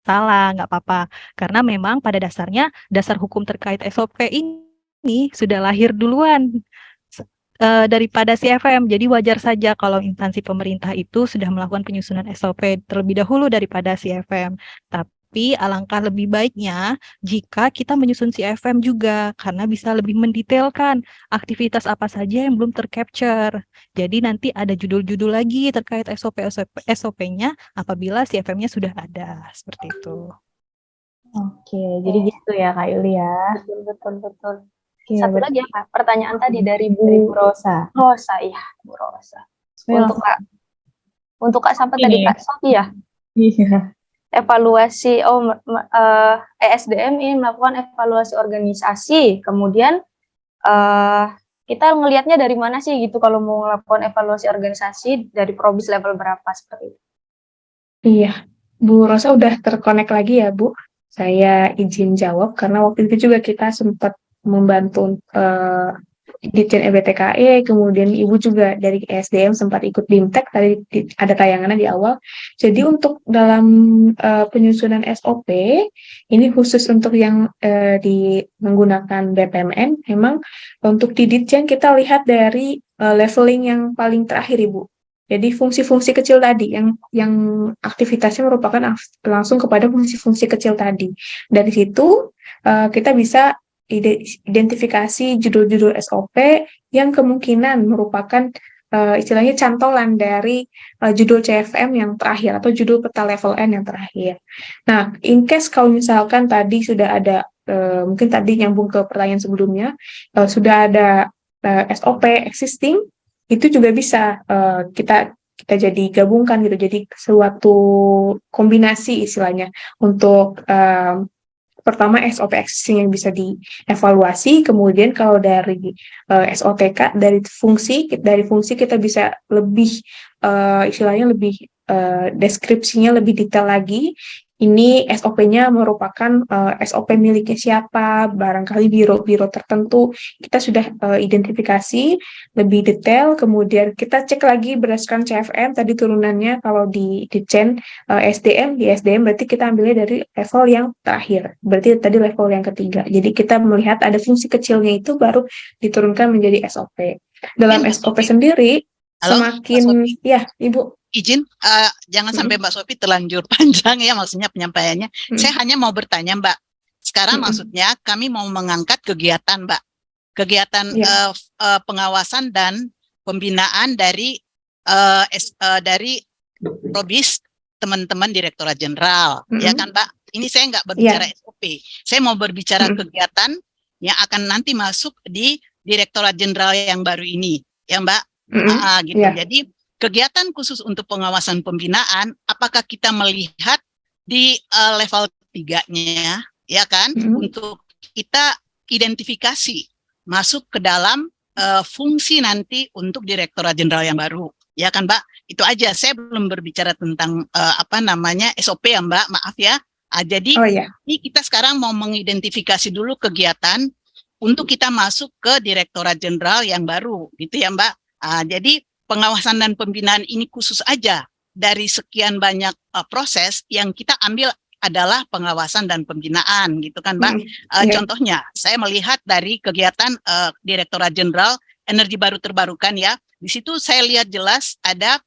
masalah, nggak apa-apa. Karena memang pada dasarnya dasar hukum terkait SOP ini sudah lahir duluan daripada CFM. Jadi wajar saja kalau instansi pemerintah itu sudah melakukan penyusunan SOP terlebih dahulu daripada CFM. Tapi alangkah lebih baiknya jika kita menyusun CFM juga, karena bisa lebih mendetailkan aktivitas apa saja yang belum tercapture. Jadi nanti ada judul-judul lagi terkait SOP-nya apabila CFM-nya sudah ada, seperti itu. Oke, jadi gitu ya Kak Yuli ya. Betul. Oke, Satu lagi ya Kak, pertanyaan tadi dari Bu Rosa. Rosa, iya Bu Rosa. Untuk Kak sampai Ini. tadi Kak Sofi ya. Iya. Evaluasi ESDM ini melakukan evaluasi organisasi, kemudian kita ngelihatnya dari mana sih gitu kalau mau melakukan evaluasi organisasi, dari probis level berapa seperti itu? Iya, Bu Rosa udah terkonek lagi ya Bu. Saya izin jawab karena waktu itu juga kita sempat membantu Ditjen EBTKE, kemudian Ibu juga dari ESDM sempat ikut BIMTEK, tadi ada tayangannya di awal. Jadi untuk dalam penyusunan SOP, ini khusus untuk yang menggunakan BPMN, memang untuk di Ditjen kita lihat dari leveling yang paling terakhir Ibu. Jadi fungsi-fungsi kecil tadi yang aktivitasnya merupakan langsung kepada fungsi-fungsi kecil tadi. Dari situ kita bisa identifikasi judul-judul SOP yang kemungkinan merupakan istilahnya cantolan dari judul CFM yang terakhir atau judul peta level N yang terakhir. Nah, in case kalau misalkan tadi sudah ada mungkin tadi nyambung ke pertanyaan sebelumnya, sudah ada SOP existing, itu juga bisa kita jadi gabungkan gitu, jadi suatu kombinasi istilahnya untuk pertama SOP existing yang bisa dievaluasi, kemudian kalau dari SOTK dari fungsi kita bisa lebih istilahnya lebih deskripsinya lebih detail lagi, ini SOP-nya merupakan SOP miliknya siapa, barangkali biro-biro tertentu. Kita sudah identifikasi lebih detail, kemudian kita cek lagi berdasarkan CFM, tadi turunannya kalau di Ditjen di SDM berarti kita ambilnya dari level yang terakhir, berarti tadi level yang ketiga. Jadi kita melihat ada fungsi kecilnya itu baru diturunkan menjadi SOP. Dalam Mbak SOP Sofi. sendiri, Halo, Mbak semakin, Sofi. ya Ibu, Izin, jangan sampai Mbak Sofi terlanjur panjang ya maksudnya penyampaiannya. Saya hanya mau bertanya Mbak, sekarang maksudnya kami mau mengangkat kegiatan Mbak, kegiatan Ya. pengawasan dan pembinaan dari Probis teman-teman Direktorat Jenderal, ya kan Mbak? Ini saya nggak berbicara SOP, saya mau berbicara kegiatan yang akan nanti masuk di Direktorat Jenderal yang baru ini, ya Mbak? Gitu. Jadi kegiatan khusus untuk pengawasan pembinaan, apakah kita melihat di level 3-nya, ya kan? Untuk kita identifikasi masuk ke dalam fungsi nanti untuk Direktorat Jenderal yang baru, ya kan Mbak? Itu aja, saya belum berbicara tentang SOP ya Mbak, maaf ya. Jadi ini kita sekarang mau mengidentifikasi dulu kegiatan untuk kita masuk ke Direktorat Jenderal yang baru, gitu ya Mbak. Jadi pengawasan dan pembinaan ini khusus aja dari sekian banyak proses yang kita ambil adalah pengawasan dan pembinaan, gitu kan Mbak. Contohnya, saya melihat dari kegiatan Direktorat Jenderal Energi Baru Terbarukan ya, di situ saya lihat jelas ada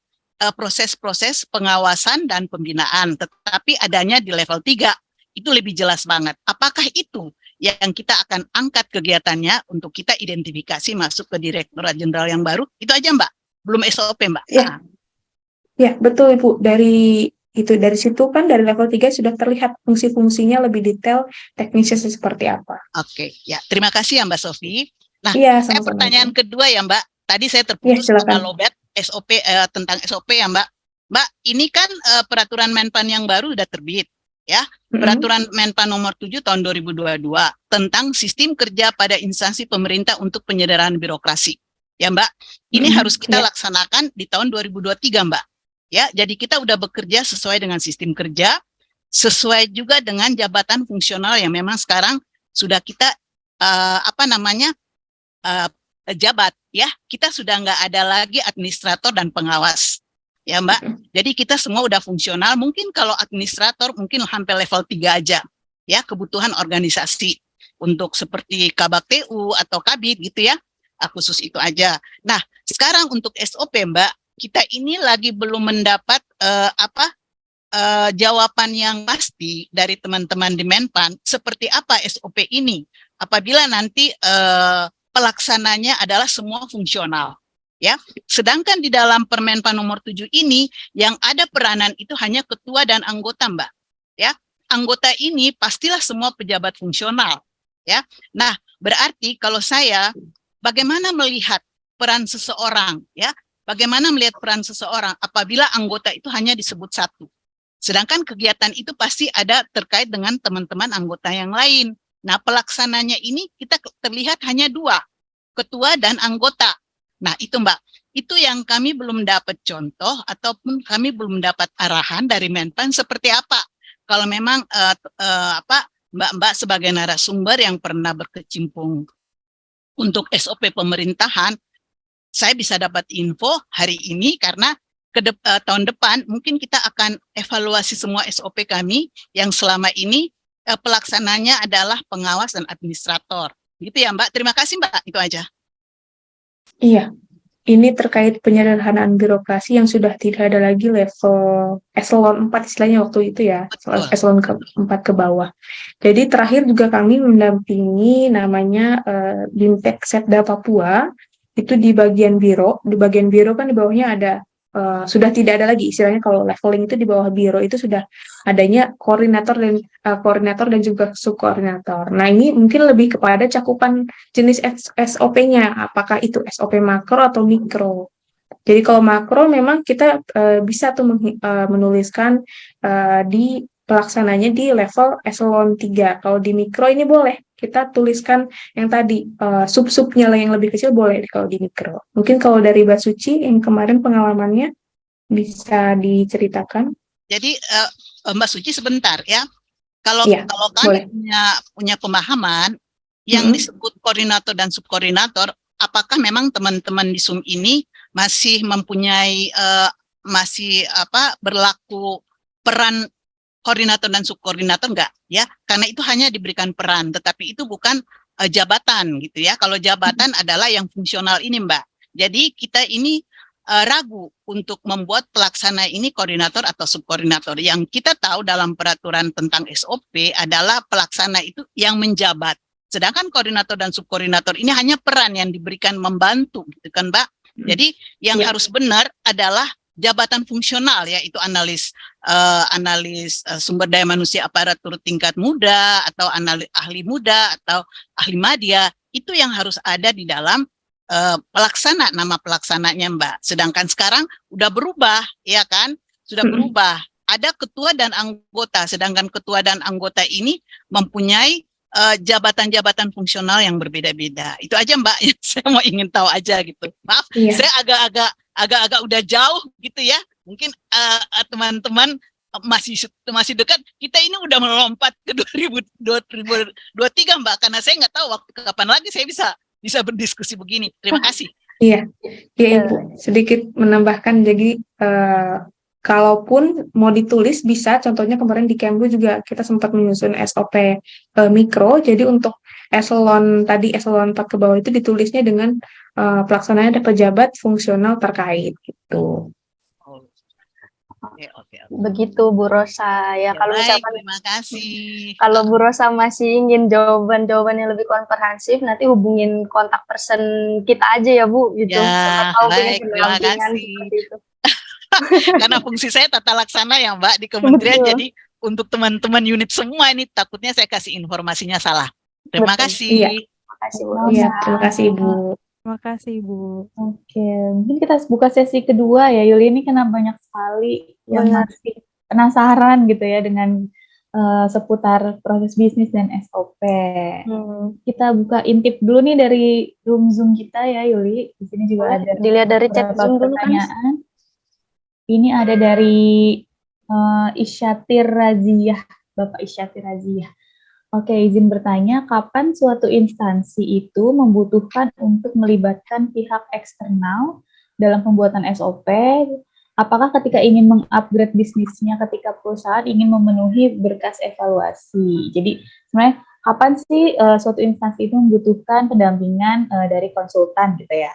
proses-proses pengawasan dan pembinaan, tetapi adanya di level 3, itu lebih jelas banget. Apakah itu yang kita akan angkat kegiatannya untuk kita identifikasi masuk ke Direktorat Jenderal yang baru? Itu aja Mbak, belum SOP Mbak. Ya betul Ibu, dari situ kan dari level 3 sudah terlihat fungsi-fungsinya lebih detail, teknisnya seperti apa. Oke, ya terima kasih ya Mbak Sofi. Nah, saya pertanyaan kedua ya Mbak, tadi saya terputus karena lowbat SOP tentang SOP ya Mbak. Mbak, ini kan peraturan Menpan yang baru sudah terbit ya. Peraturan Menpan nomor 7 tahun 2022 tentang sistem kerja pada instansi pemerintah untuk penyederhanaan birokrasi. Ya Mbak, ini harus kita laksanakan di tahun 2023 Mbak. Ya, jadi kita udah bekerja sesuai dengan sistem kerja, sesuai juga dengan jabatan fungsional yang memang sekarang sudah kita jabat ya, kita sudah nggak ada lagi administrator dan pengawas ya Mbak. Jadi kita semua udah fungsional. Mungkin kalau administrator mungkin hampir level 3 aja ya, kebutuhan organisasi untuk seperti KBTU atau Kabit gitu ya, khusus itu aja. Nah sekarang untuk SOP Mbak, kita ini lagi belum mendapat jawaban yang pasti dari teman-teman di Menpan seperti apa SOP ini apabila nanti pelaksananya adalah semua fungsional ya. Sedangkan di dalam Permenpan nomor 7 ini yang ada peranan itu hanya ketua dan anggota Mbak ya. Anggota ini pastilah semua pejabat fungsional ya. Nah, berarti kalau saya bagaimana melihat peran seseorang ya? Bagaimana melihat peran seseorang apabila anggota itu hanya disebut satu. Sedangkan kegiatan itu pasti ada terkait dengan teman-teman anggota yang lain. Nah, pelaksananya ini kita terlihat hanya 2, ketua dan anggota. Nah, itu Mbak, itu yang kami belum dapat contoh ataupun kami belum dapat arahan dari Menpan seperti apa. Kalau memang Mbak-mbak sebagai narasumber yang pernah berkecimpung untuk SOP pemerintahan, saya bisa dapat info hari ini karena tahun depan mungkin kita akan evaluasi semua SOP kami yang selama ini pelaksananya adalah pengawas dan administrator. Gitu ya Mbak, terima kasih Mbak, itu aja. Iya, ini terkait penyederhanaan birokrasi yang sudah tidak ada lagi level eselon 4 istilahnya waktu itu ya, eselon 4 ke bawah. Jadi terakhir juga kami mendampingi namanya Bintek Setda Papua, itu di bagian biro kan di bawahnya ada sudah tidak ada lagi istilahnya, kalau leveling itu di bawah biro itu sudah adanya koordinator dan juga subkoordinator. Nah ini mungkin lebih kepada cakupan jenis SOP-nya, apakah itu SOP makro atau mikro. Jadi kalau makro memang kita bisa tuh menuliskan di pelaksananya di level eselon 3. Kalau di mikro ini boleh kita tuliskan yang tadi sub-subnya yang lebih kecil boleh kalau di mikro. Mungkin kalau dari Mbak Suci yang kemarin pengalamannya bisa diceritakan. Jadi Mbak Suci sebentar ya. Kalau Iya, kalau boleh. kami punya pemahaman yang disebut koordinator dan subkoordinator, apakah memang teman-teman di Zoom ini masih mempunyai berlaku peran koordinator dan subkoordinator enggak ya? Karena itu hanya diberikan peran, tetapi itu bukan jabatan gitu ya. Kalau jabatan adalah yang fungsional ini, Mbak. Jadi kita ini ragu untuk membuat pelaksana ini koordinator atau subkoordinator. Yang kita tahu dalam peraturan tentang SOP adalah pelaksana itu yang menjabat. Sedangkan koordinator dan subkoordinator ini hanya peran yang diberikan membantu, gitu kan, Mbak? Jadi yang harus benar adalah jabatan fungsional, yaitu analis sumber daya manusia aparatur tingkat muda atau ahli muda atau ahli media, itu yang harus ada di dalam pelaksana, nama pelaksananya, Mbak. Sedangkan sekarang udah berubah, ya kan? Sudah berubah. Ada ketua dan anggota, sedangkan ketua dan anggota ini mempunyai jabatan-jabatan fungsional yang berbeda-beda. Itu aja, Mbak, yang saya mau ingin tahu aja gitu. Maaf, saya agak-agak udah jauh gitu ya. Mungkin teman-teman masih dekat. Kita ini udah melompat ke 2023, Mbak, karena saya nggak tahu waktu kapan lagi saya bisa berdiskusi begini. Terima kasih. Iya, Ibu. Sedikit menambahkan, jadi kalaupun mau ditulis bisa, contohnya kemarin di Kemlu juga kita sempat menyusun SOP mikro, jadi untuk eselon 4 ke bawah itu ditulisnya dengan pelaksananya ada pejabat fungsional terkait gitu. Oke. Begitu Bu Rosa ya. Kalau misalkan terima kasih. Kalau Bu Rosa masih ingin jawaban-jawaban yang lebih komprehensif, nanti hubungin kontak person kita aja ya Bu gitu. Ya, baik, terima kasih. Itu. Karena fungsi saya tata laksana ya, Mbak, di kementerian. Betul. Jadi untuk teman-teman unit semua ini takutnya saya kasih informasinya salah. Terima kasih. Iya. Terima kasih Bu. Iya, terima kasih Ibu. Terima kasih Ibu. Oke, mungkin kita buka sesi kedua ya. Yuli, ini kena banyak sekali yang masih penasaran gitu ya dengan seputar proses bisnis dan SOP. Kita buka intip dulu nih dari room Zoom kita ya, Yuli. Di sini juga ada dilihat dari chat Zoom dulu pertanyaan. Ini ada dari Isyatir Raziyah, Bapak Isyatir Raziyah. Oke, izin bertanya, kapan suatu instansi itu membutuhkan untuk melibatkan pihak eksternal dalam pembuatan SOP? Apakah ketika ingin mengupgrade bisnisnya, ketika perusahaan ingin memenuhi berkas evaluasi? Jadi sebenarnya kapan sih suatu instansi itu membutuhkan pendampingan dari konsultan gitu ya?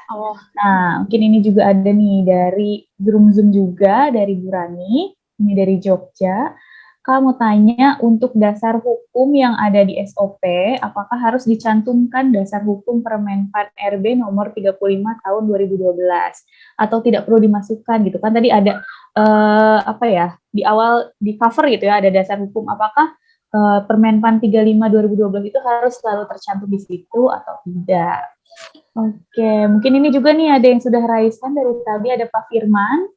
Nah, mungkin ini juga ada nih dari Zoom juga, dari Bu Rani, ini dari Jogja. Kamu tanya, untuk dasar hukum yang ada di SOP, apakah harus dicantumkan dasar hukum Permenpan RB nomor 35 tahun 2012 atau tidak perlu dimasukkan gitu kan? Tadi ada di awal di cover gitu ya, ada dasar hukum, apakah Permenpan 35 2012 itu harus selalu tercantum di situ atau tidak? Oke, mungkin ini juga nih ada yang sudah raisan dari tadi, ada Pak Firman.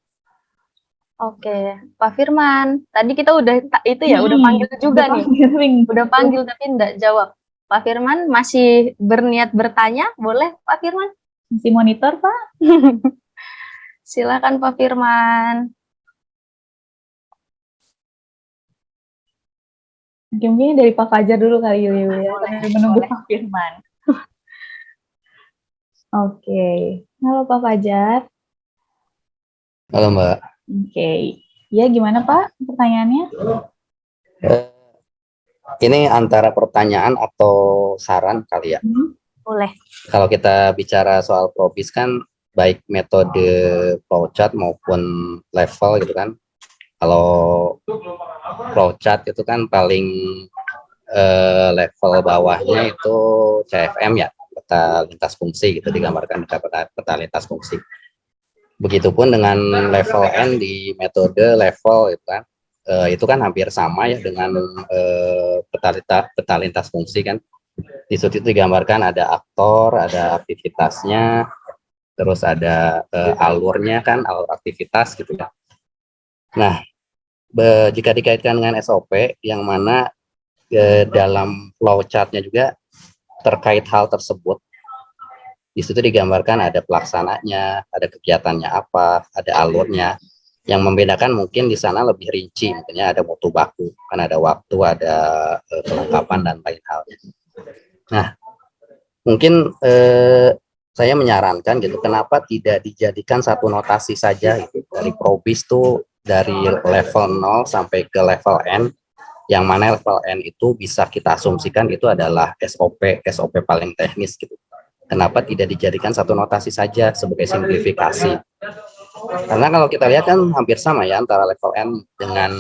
Oke, Pak Firman, tadi kita udah udah panggil juga nih. Udah panggil tapi enggak jawab. Pak Firman masih berniat bertanya, boleh Pak Firman? Masih monitor, Pak? Silakan Pak Firman. Mungkin dari Pak Fajar dulu kali ya, menunggu Pak Firman. Oke, halo Pak Fajar. Halo Mbak. Oke, ya gimana Pak pertanyaannya? Ini antara pertanyaan atau saran kali ya? Boleh. Kalau kita bicara soal probis kan baik metode flowchart maupun level gitu kan. Kalau flowchart itu kan paling level bawahnya itu CFM ya, peta lintas fungsi gitu, digambarkan peta lintas fungsi. Begitupun dengan level N di metode level itu kan hampir sama ya dengan peta lintas fungsi kan. Di situ digambarkan ada aktor, ada aktivitasnya, terus ada alurnya kan, alur aktivitas gitu ya. Nah, jika dikaitkan dengan SOP yang mana dalam flowchartnya juga terkait hal tersebut. Di situ digambarkan ada pelaksananya, ada kegiatannya apa, ada alurnya. Yang membedakan mungkin di sana lebih rinci, mungkinnya ada mutu baku, kan ada waktu, ada kelengkapan dan lain halnya. Nah, mungkin saya menyarankan gitu, kenapa tidak dijadikan satu notasi saja gitu, dari Probis tuh dari level 0 sampai ke level N, yang mana level N itu bisa kita asumsikan itu adalah SOP paling teknis gitu. Kenapa tidak dijadikan satu notasi saja sebagai simplifikasi? Karena kalau kita lihat kan hampir sama ya antara level N dengan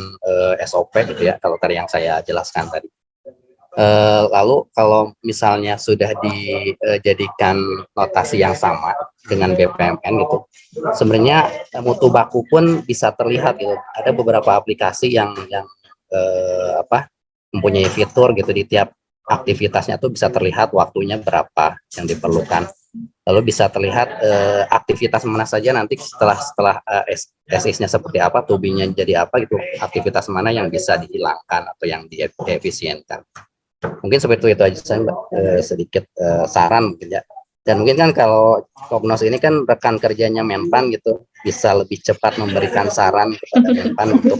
SOP gitu ya, kalau tadi yang saya jelaskan tadi. Lalu kalau misalnya sudah dijadikan notasi yang sama dengan BPMN gitu, sebenarnya mutu baku pun bisa terlihat gitu. Ada beberapa aplikasi yang mempunyai fitur gitu, di tiap aktivitasnya tuh bisa terlihat waktunya berapa yang diperlukan. Lalu bisa terlihat aktivitas mana saja nanti setelah SX-nya seperti apa, to-be-nya jadi apa gitu, aktivitas mana yang bisa dihilangkan atau yang diefisienkan. Mungkin seperti itu aja saya Mbak, sedikit saran mungkin ya. Dan mungkin kan kalau Kopnos ini kan rekan kerjanya Menpan gitu, bisa lebih cepat memberikan saran kepada Menpan untuk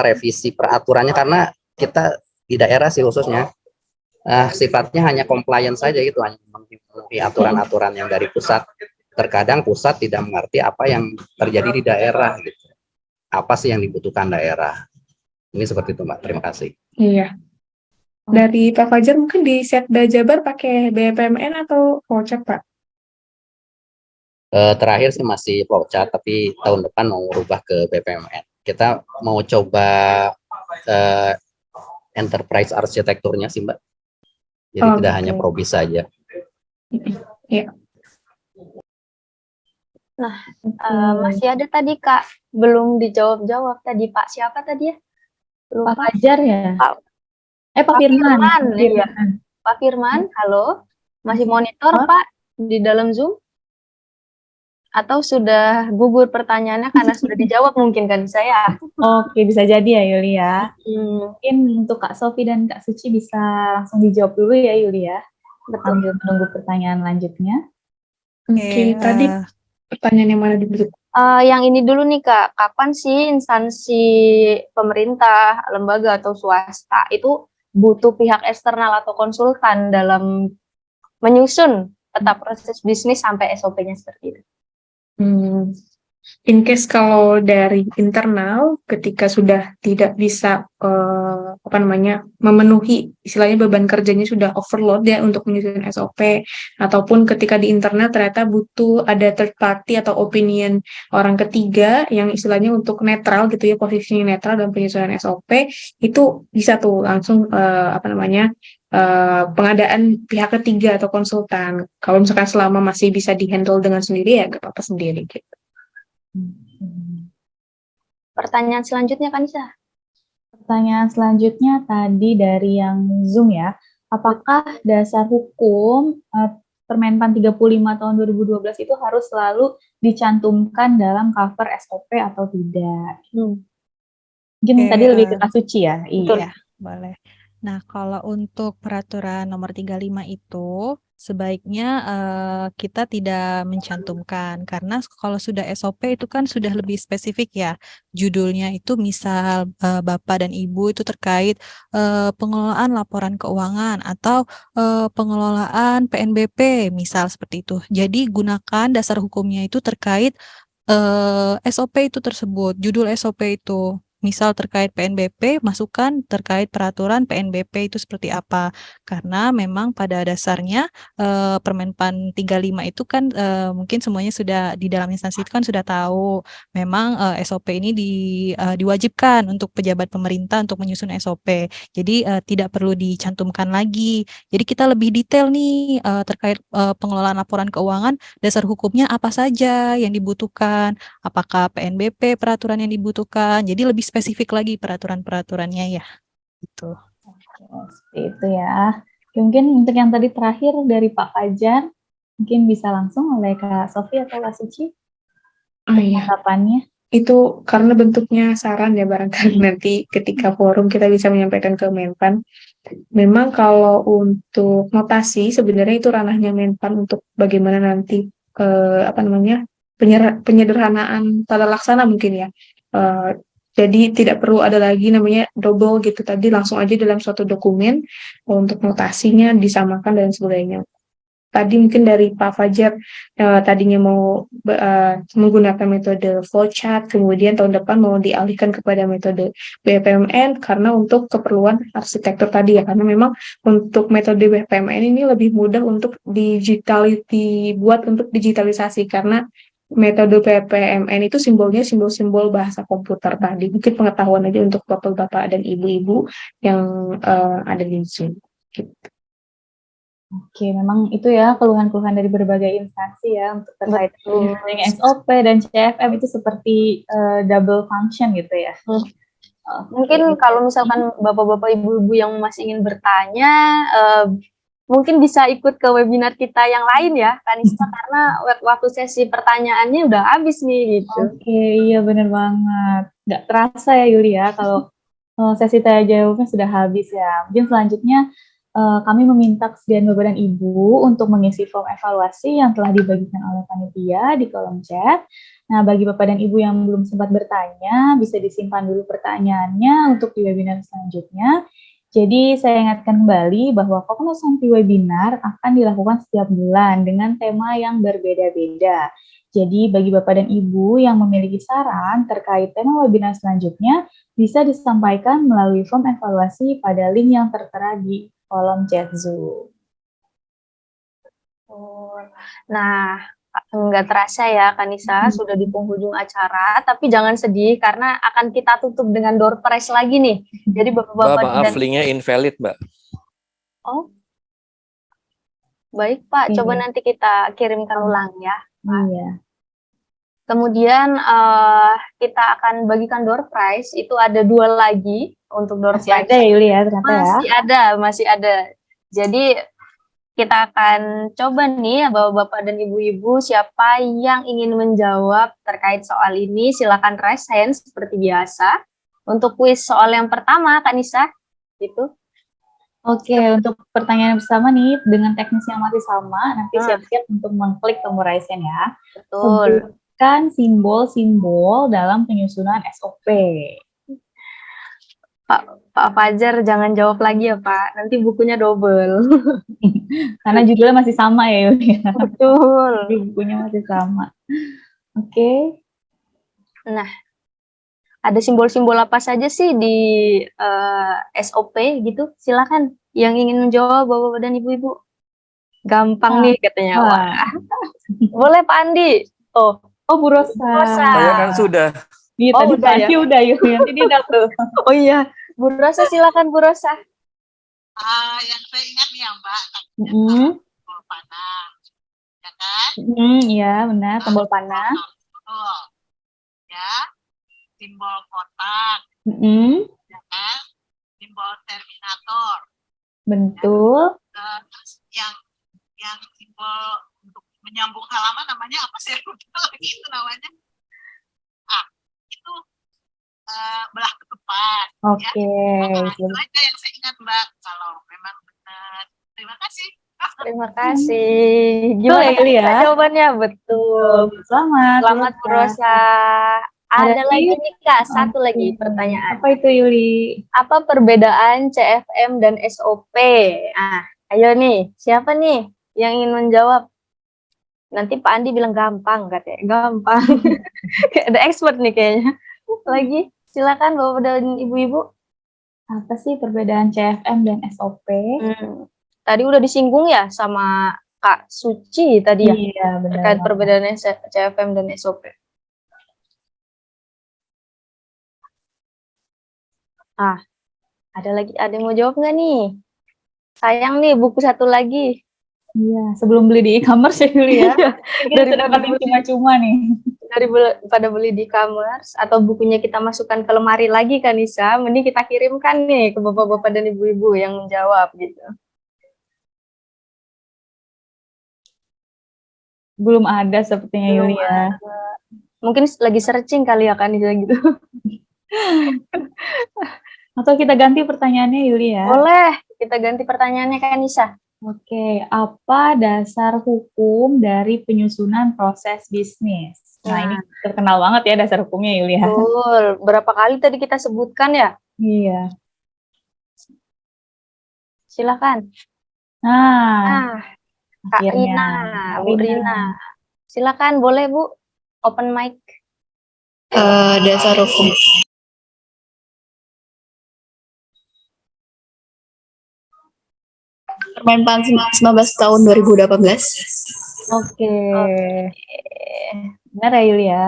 revisi peraturannya, karena kita di daerah sih khususnya sifatnya hanya compliance saja gitu, hanya memenuhi aturan-aturan yang dari pusat. Terkadang pusat tidak mengerti apa yang terjadi di daerah gitu. Apa sih yang dibutuhkan daerah? Ini seperti itu Mbak, terima kasih. Iya. Dari Pak Fajar mungkin di Setda Jabar pakai BPMN atau voucher Pak? Terakhir sih masih flowchart, tapi tahun depan mau rubah ke BPMN. Kita mau coba enterprise arsitekturnya sih Mbak. Jadi tidak hanya Probis saja. Iya. Nah, masih ada tadi Kak, belum dijawab tadi Pak siapa tadi ya? Pak Fajar ya? Pak Firman. Firman. Iya. Pak Firman, halo. Masih monitor Pak di dalam Zoom? Atau sudah gugur pertanyaannya karena sudah dijawab mungkin kan saya? Oke, bisa jadi ya Yuli ya. Mungkin untuk Kak Sofi dan Kak Suci bisa langsung dijawab dulu ya Yuli ya. Sambil menunggu pertanyaan lanjutnya. Oke, tadi pertanyaan yang mana dulu? Yang ini dulu nih Kak, kapan sih instansi pemerintah, lembaga atau swasta itu butuh pihak eksternal atau konsultan dalam menyusun peta proses bisnis sampai SOP-nya seperti itu? In case kalau dari internal, ketika sudah tidak bisa memenuhi istilahnya beban kerjanya sudah overload ya untuk menyusun SOP, ataupun ketika di internal ternyata butuh ada third party atau opinion orang ketiga yang istilahnya untuk netral gitu ya, posisinya netral dalam penyusunan SOP, itu bisa tuh langsung pengadaan pihak ketiga atau konsultan. Kalau misalkan selama masih bisa dihandle dengan sendiri ya gak apa-apa sendiri gitu. Pertanyaan selanjutnya Kanisa. Pertanyaan selanjutnya tadi dari yang Zoom ya. Apakah dasar hukum Permenpan 35 tahun 2012 itu harus selalu dicantumkan dalam cover SOP atau tidak? Mungkin tadi lebih ke Kak Suci ya? Iya, boleh. Nah, kalau untuk peraturan nomor 35 itu sebaiknya kita tidak mencantumkan, karena kalau sudah SOP itu kan sudah lebih spesifik ya. Judulnya itu misal Bapak dan Ibu itu terkait pengelolaan laporan keuangan atau pengelolaan PNBP misal seperti itu. Jadi gunakan dasar hukumnya itu terkait SOP itu tersebut, judul SOP itu. Misal terkait PNBP, masukkan terkait peraturan PNBP itu seperti apa. Karena memang pada dasarnya Permenpan 35 itu kan mungkin semuanya sudah di dalam instansi itu kan sudah tahu. Memang SOP ini diwajibkan untuk pejabat pemerintah untuk menyusun SOP. Jadi tidak perlu dicantumkan lagi. Jadi kita lebih detail nih terkait pengelolaan laporan keuangan, dasar hukumnya apa saja yang dibutuhkan, apakah PNBP peraturan yang dibutuhkan. Jadi lebih spesifik lagi peraturan-peraturannya ya. Gitu. Seperti itu ya. Mungkin untuk yang tadi terakhir dari Pak Fajar, mungkin bisa langsung oleh Kak Sofi atau Kak Suci. Tanggapannya. Itu karena bentuknya saran ya, barangkali nanti ketika forum kita bisa menyampaikan ke Menpan. Memang kalau untuk notasi sebenarnya itu ranahnya Menpan untuk bagaimana nanti penyederhanaan tata laksana mungkin ya. Jadi tidak perlu ada lagi namanya double gitu tadi, langsung aja dalam suatu dokumen untuk notasinya disamakan dan sebagainya. Tadi mungkin dari Pak Fajar tadinya mau menggunakan metode flowchart, kemudian tahun depan mau dialihkan kepada metode BPMN karena untuk keperluan arsitektur tadi ya, karena memang untuk metode BPMN ini lebih mudah untuk dibuat untuk digitalisasi karena metode BPMN itu simbolnya simbol-simbol bahasa komputer tadi. Mungkin pengetahuan aja untuk bapak-bapak dan ibu-ibu yang ada di sini. Gitu. Oke, memang itu ya keluhan-keluhan dari berbagai instansi ya untuk terkait dengan SOP dan CFM itu seperti double function gitu ya. Mungkin kalau misalkan bapak-bapak ibu-ibu yang masih ingin bertanya, mungkin bisa ikut ke webinar kita yang lain ya, Kanisa, karena waktu sesi pertanyaannya udah habis nih gitu. Oke, iya bener banget. Nggak terasa ya Yuli ya kalau sesi tanya jawabnya sudah habis ya. Mungkin selanjutnya kami meminta kesediaan Bapak dan Ibu untuk mengisi form evaluasi yang telah dibagikan oleh panitia di kolom chat. Nah, bagi Bapak dan Ibu yang belum sempat bertanya, bisa disimpan dulu pertanyaannya untuk di webinar selanjutnya. Jadi, saya ingatkan kembali bahwa Koknos Santi Webinar akan dilakukan setiap bulan dengan tema yang berbeda-beda. Jadi, bagi Bapak dan Ibu yang memiliki saran terkait tema webinar selanjutnya, bisa disampaikan melalui form evaluasi pada link yang tertera di kolom chat Zoom. Nah, nggak terasa ya Kanisa, sudah di penghujung acara, tapi jangan sedih karena akan kita tutup dengan door prize lagi nih. Jadi bapak-bapak maaf, linknya invalid, Mbak. Oh, baik Pak, coba nanti kita kirimkan ulang ya. Iya. Kemudian kita akan bagikan door prize, itu ada 2 lagi untuk door Masih prize. ada ya Yuli ya ternyata Masih ada. Jadi kita akan coba nih bapak-bapak dan ibu-ibu siapa yang ingin menjawab terkait soal ini, silakan raise hand seperti biasa. Untuk kuis soal yang pertama, Kanisa, gitu. Oke, untuk pertanyaan bersama nih dengan teknis yang masih sama, nanti siap-siap untuk mengklik tombol raise hand ya. Betul. Sebutkan simbol-simbol dalam penyusunan SOP. Pak Fajar jangan jawab lagi ya Pak, nanti bukunya double. Karena judulnya masih sama ya Yuli. Betul. Jadi bukunya masih sama. Oke. Nah, ada simbol-simbol apa saja sih di SOP gitu? Silakan yang ingin menjawab Bapak dan Ibu-ibu. Gampang nih katanya. Wah. Boleh Pak Andi. Oh, Bu Rosa. Saya kan sudah. Iya, tadi Pak Andi udah yuk. Nanti dia dapet. Oh iya, Bu Rosa silakan Bu Rosa. Yang saya ingat nih ya Mbak, tombol panah, ya kan? Iya benar, tombol panah. Ya, simbol kotak, ya kan? Simbol terminator. Betul. Terus yang simbol untuk menyambung halaman namanya apa sih? Lupa lagi itu namanya. Itu belah ketupat. Oke. Ya. Itu aja yang saya ingat Mbak. Kalau memang benar. Terima kasih. Terima kasih. Gimana ya? Jawabannya betul. Selamat Bu Rosa. Ada lagi nih Kak, satu lagi pertanyaan. Apa itu Yuli? Apa perbedaan CFM dan SOP? Ayo nih, siapa nih yang ingin menjawab? Nanti Pak Andi bilang gampang katanya, gampang. Ada expert nih kayaknya. Lagi, silakan Bapak dan Ibu-ibu. Apa sih perbedaan CFM dan SOP? Tadi udah disinggung ya sama Kak Suci tadi ya? Iya, benar. Terkait perbedaan CFM dan SOP. Ada yang mau jawab nggak nih? Sayang nih, buku satu lagi. Iya, sebelum beli di e-commerce ya Yuli ya. Kita dapatin cuma-cuma nih. Daripada beli di e-commerce atau bukunya kita masukkan ke lemari lagi kan Nisa, mending kita kirimkan nih ke bapak-bapak dan ibu-ibu yang menjawab gitu. Belum ada sepertinya Yuli ya. Mungkin lagi searching kali ya kan Nisa gitu. Atau kita ganti pertanyaannya Yuli ya. Boleh, kita ganti pertanyaannya kan Nisa. Oke, apa dasar hukum dari penyusunan proses bisnis? Nah, ini terkenal banget ya dasar hukumnya, Yulia. Betul. Berapa kali tadi kita sebutkan ya? Iya. Silakan. Nah, Kak akhirnya. Rina, Kak Bu Rina. Rina. Silakan, boleh Bu. Open mic. Dasar hukum Permen 19 tahun 2018. Oke. Benar ya, Yulia?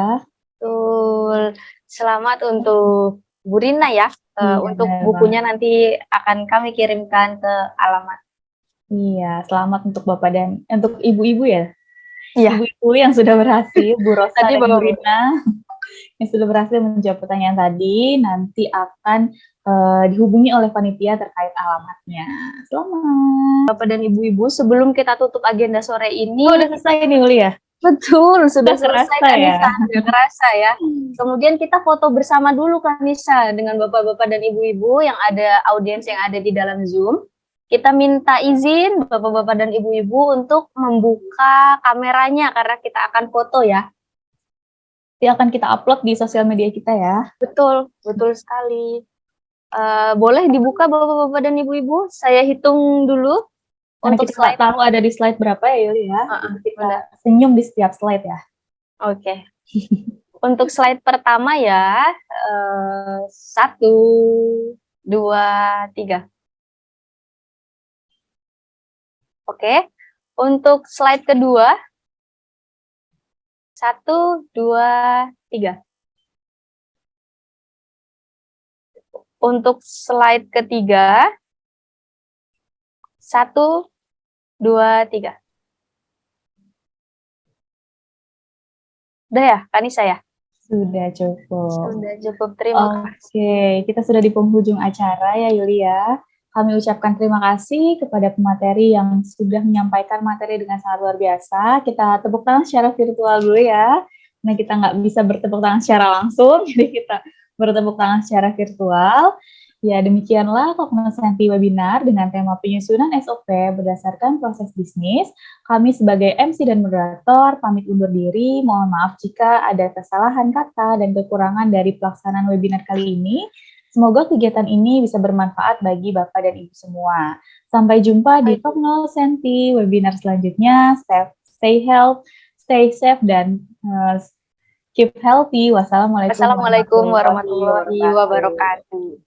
Betul. Selamat untuk Bu Rina ya. Iya, Untuk benar bukunya nanti akan kami kirimkan ke alamat. Iya, selamat untuk Bapak dan untuk ibu-ibu ya. Iya. Ibu-ibu yang sudah berhasil, Bu Rosa Tadi dan Bu Bapak. Rina yang sudah berhasil menjawab pertanyaan tadi, nanti akan dihubungi oleh panitia terkait alamatnya. Selamat. Bapak dan Ibu-ibu, sebelum kita tutup agenda sore ini. Oh, udah selesai nih, Uli ya? Betul, sudah selesai kerasa kan ya? Nisa, sudah kerasa ya. Kemudian kita foto bersama dulu kan Nisa dengan bapak-bapak dan ibu-ibu yang ada audiens yang ada di dalam Zoom. Kita minta izin bapak-bapak dan ibu-ibu untuk membuka kameranya karena kita akan foto ya. Nanti akan kita upload di sosial media kita ya. Betul, betul sekali. Boleh dibuka bapak-bapak dan ibu-ibu? Saya hitung dulu. Karena Untuk kita nggak tahu ada di slide berapa ya, Yuli ya. Kita senyum di setiap slide ya. Oke. Untuk slide pertama ya, 1, 2, 3. Oke. Untuk slide kedua, 1, 2, 3. Untuk slide ketiga, 1, 2, 3. Udah ya, Kanisa ya? Sudah cukup. Sudah cukup, terima kasih. Oke, kita sudah di penghujung acara ya, Yulia. Kami ucapkan terima kasih kepada pemateri yang sudah menyampaikan materi dengan sangat luar biasa. Kita tepuk tangan secara virtual dulu ya. Nah, kita nggak bisa bertepuk tangan secara langsung, jadi kita bertepuk tangan secara virtual. Ya, demikianlah Cognoscenti webinar dengan tema penyusunan SOP berdasarkan proses bisnis. Kami sebagai MC dan moderator pamit undur diri. Mohon maaf jika ada kesalahan kata dan kekurangan dari pelaksanaan webinar kali ini. Semoga kegiatan ini bisa bermanfaat bagi Bapak dan Ibu semua. Sampai jumpa di Cognoscenti webinar selanjutnya. Stay healthy, stay safe, dan keep healthy. Wassalamualaikum Wassalamualaikum warahmatullahi wabarakatuh.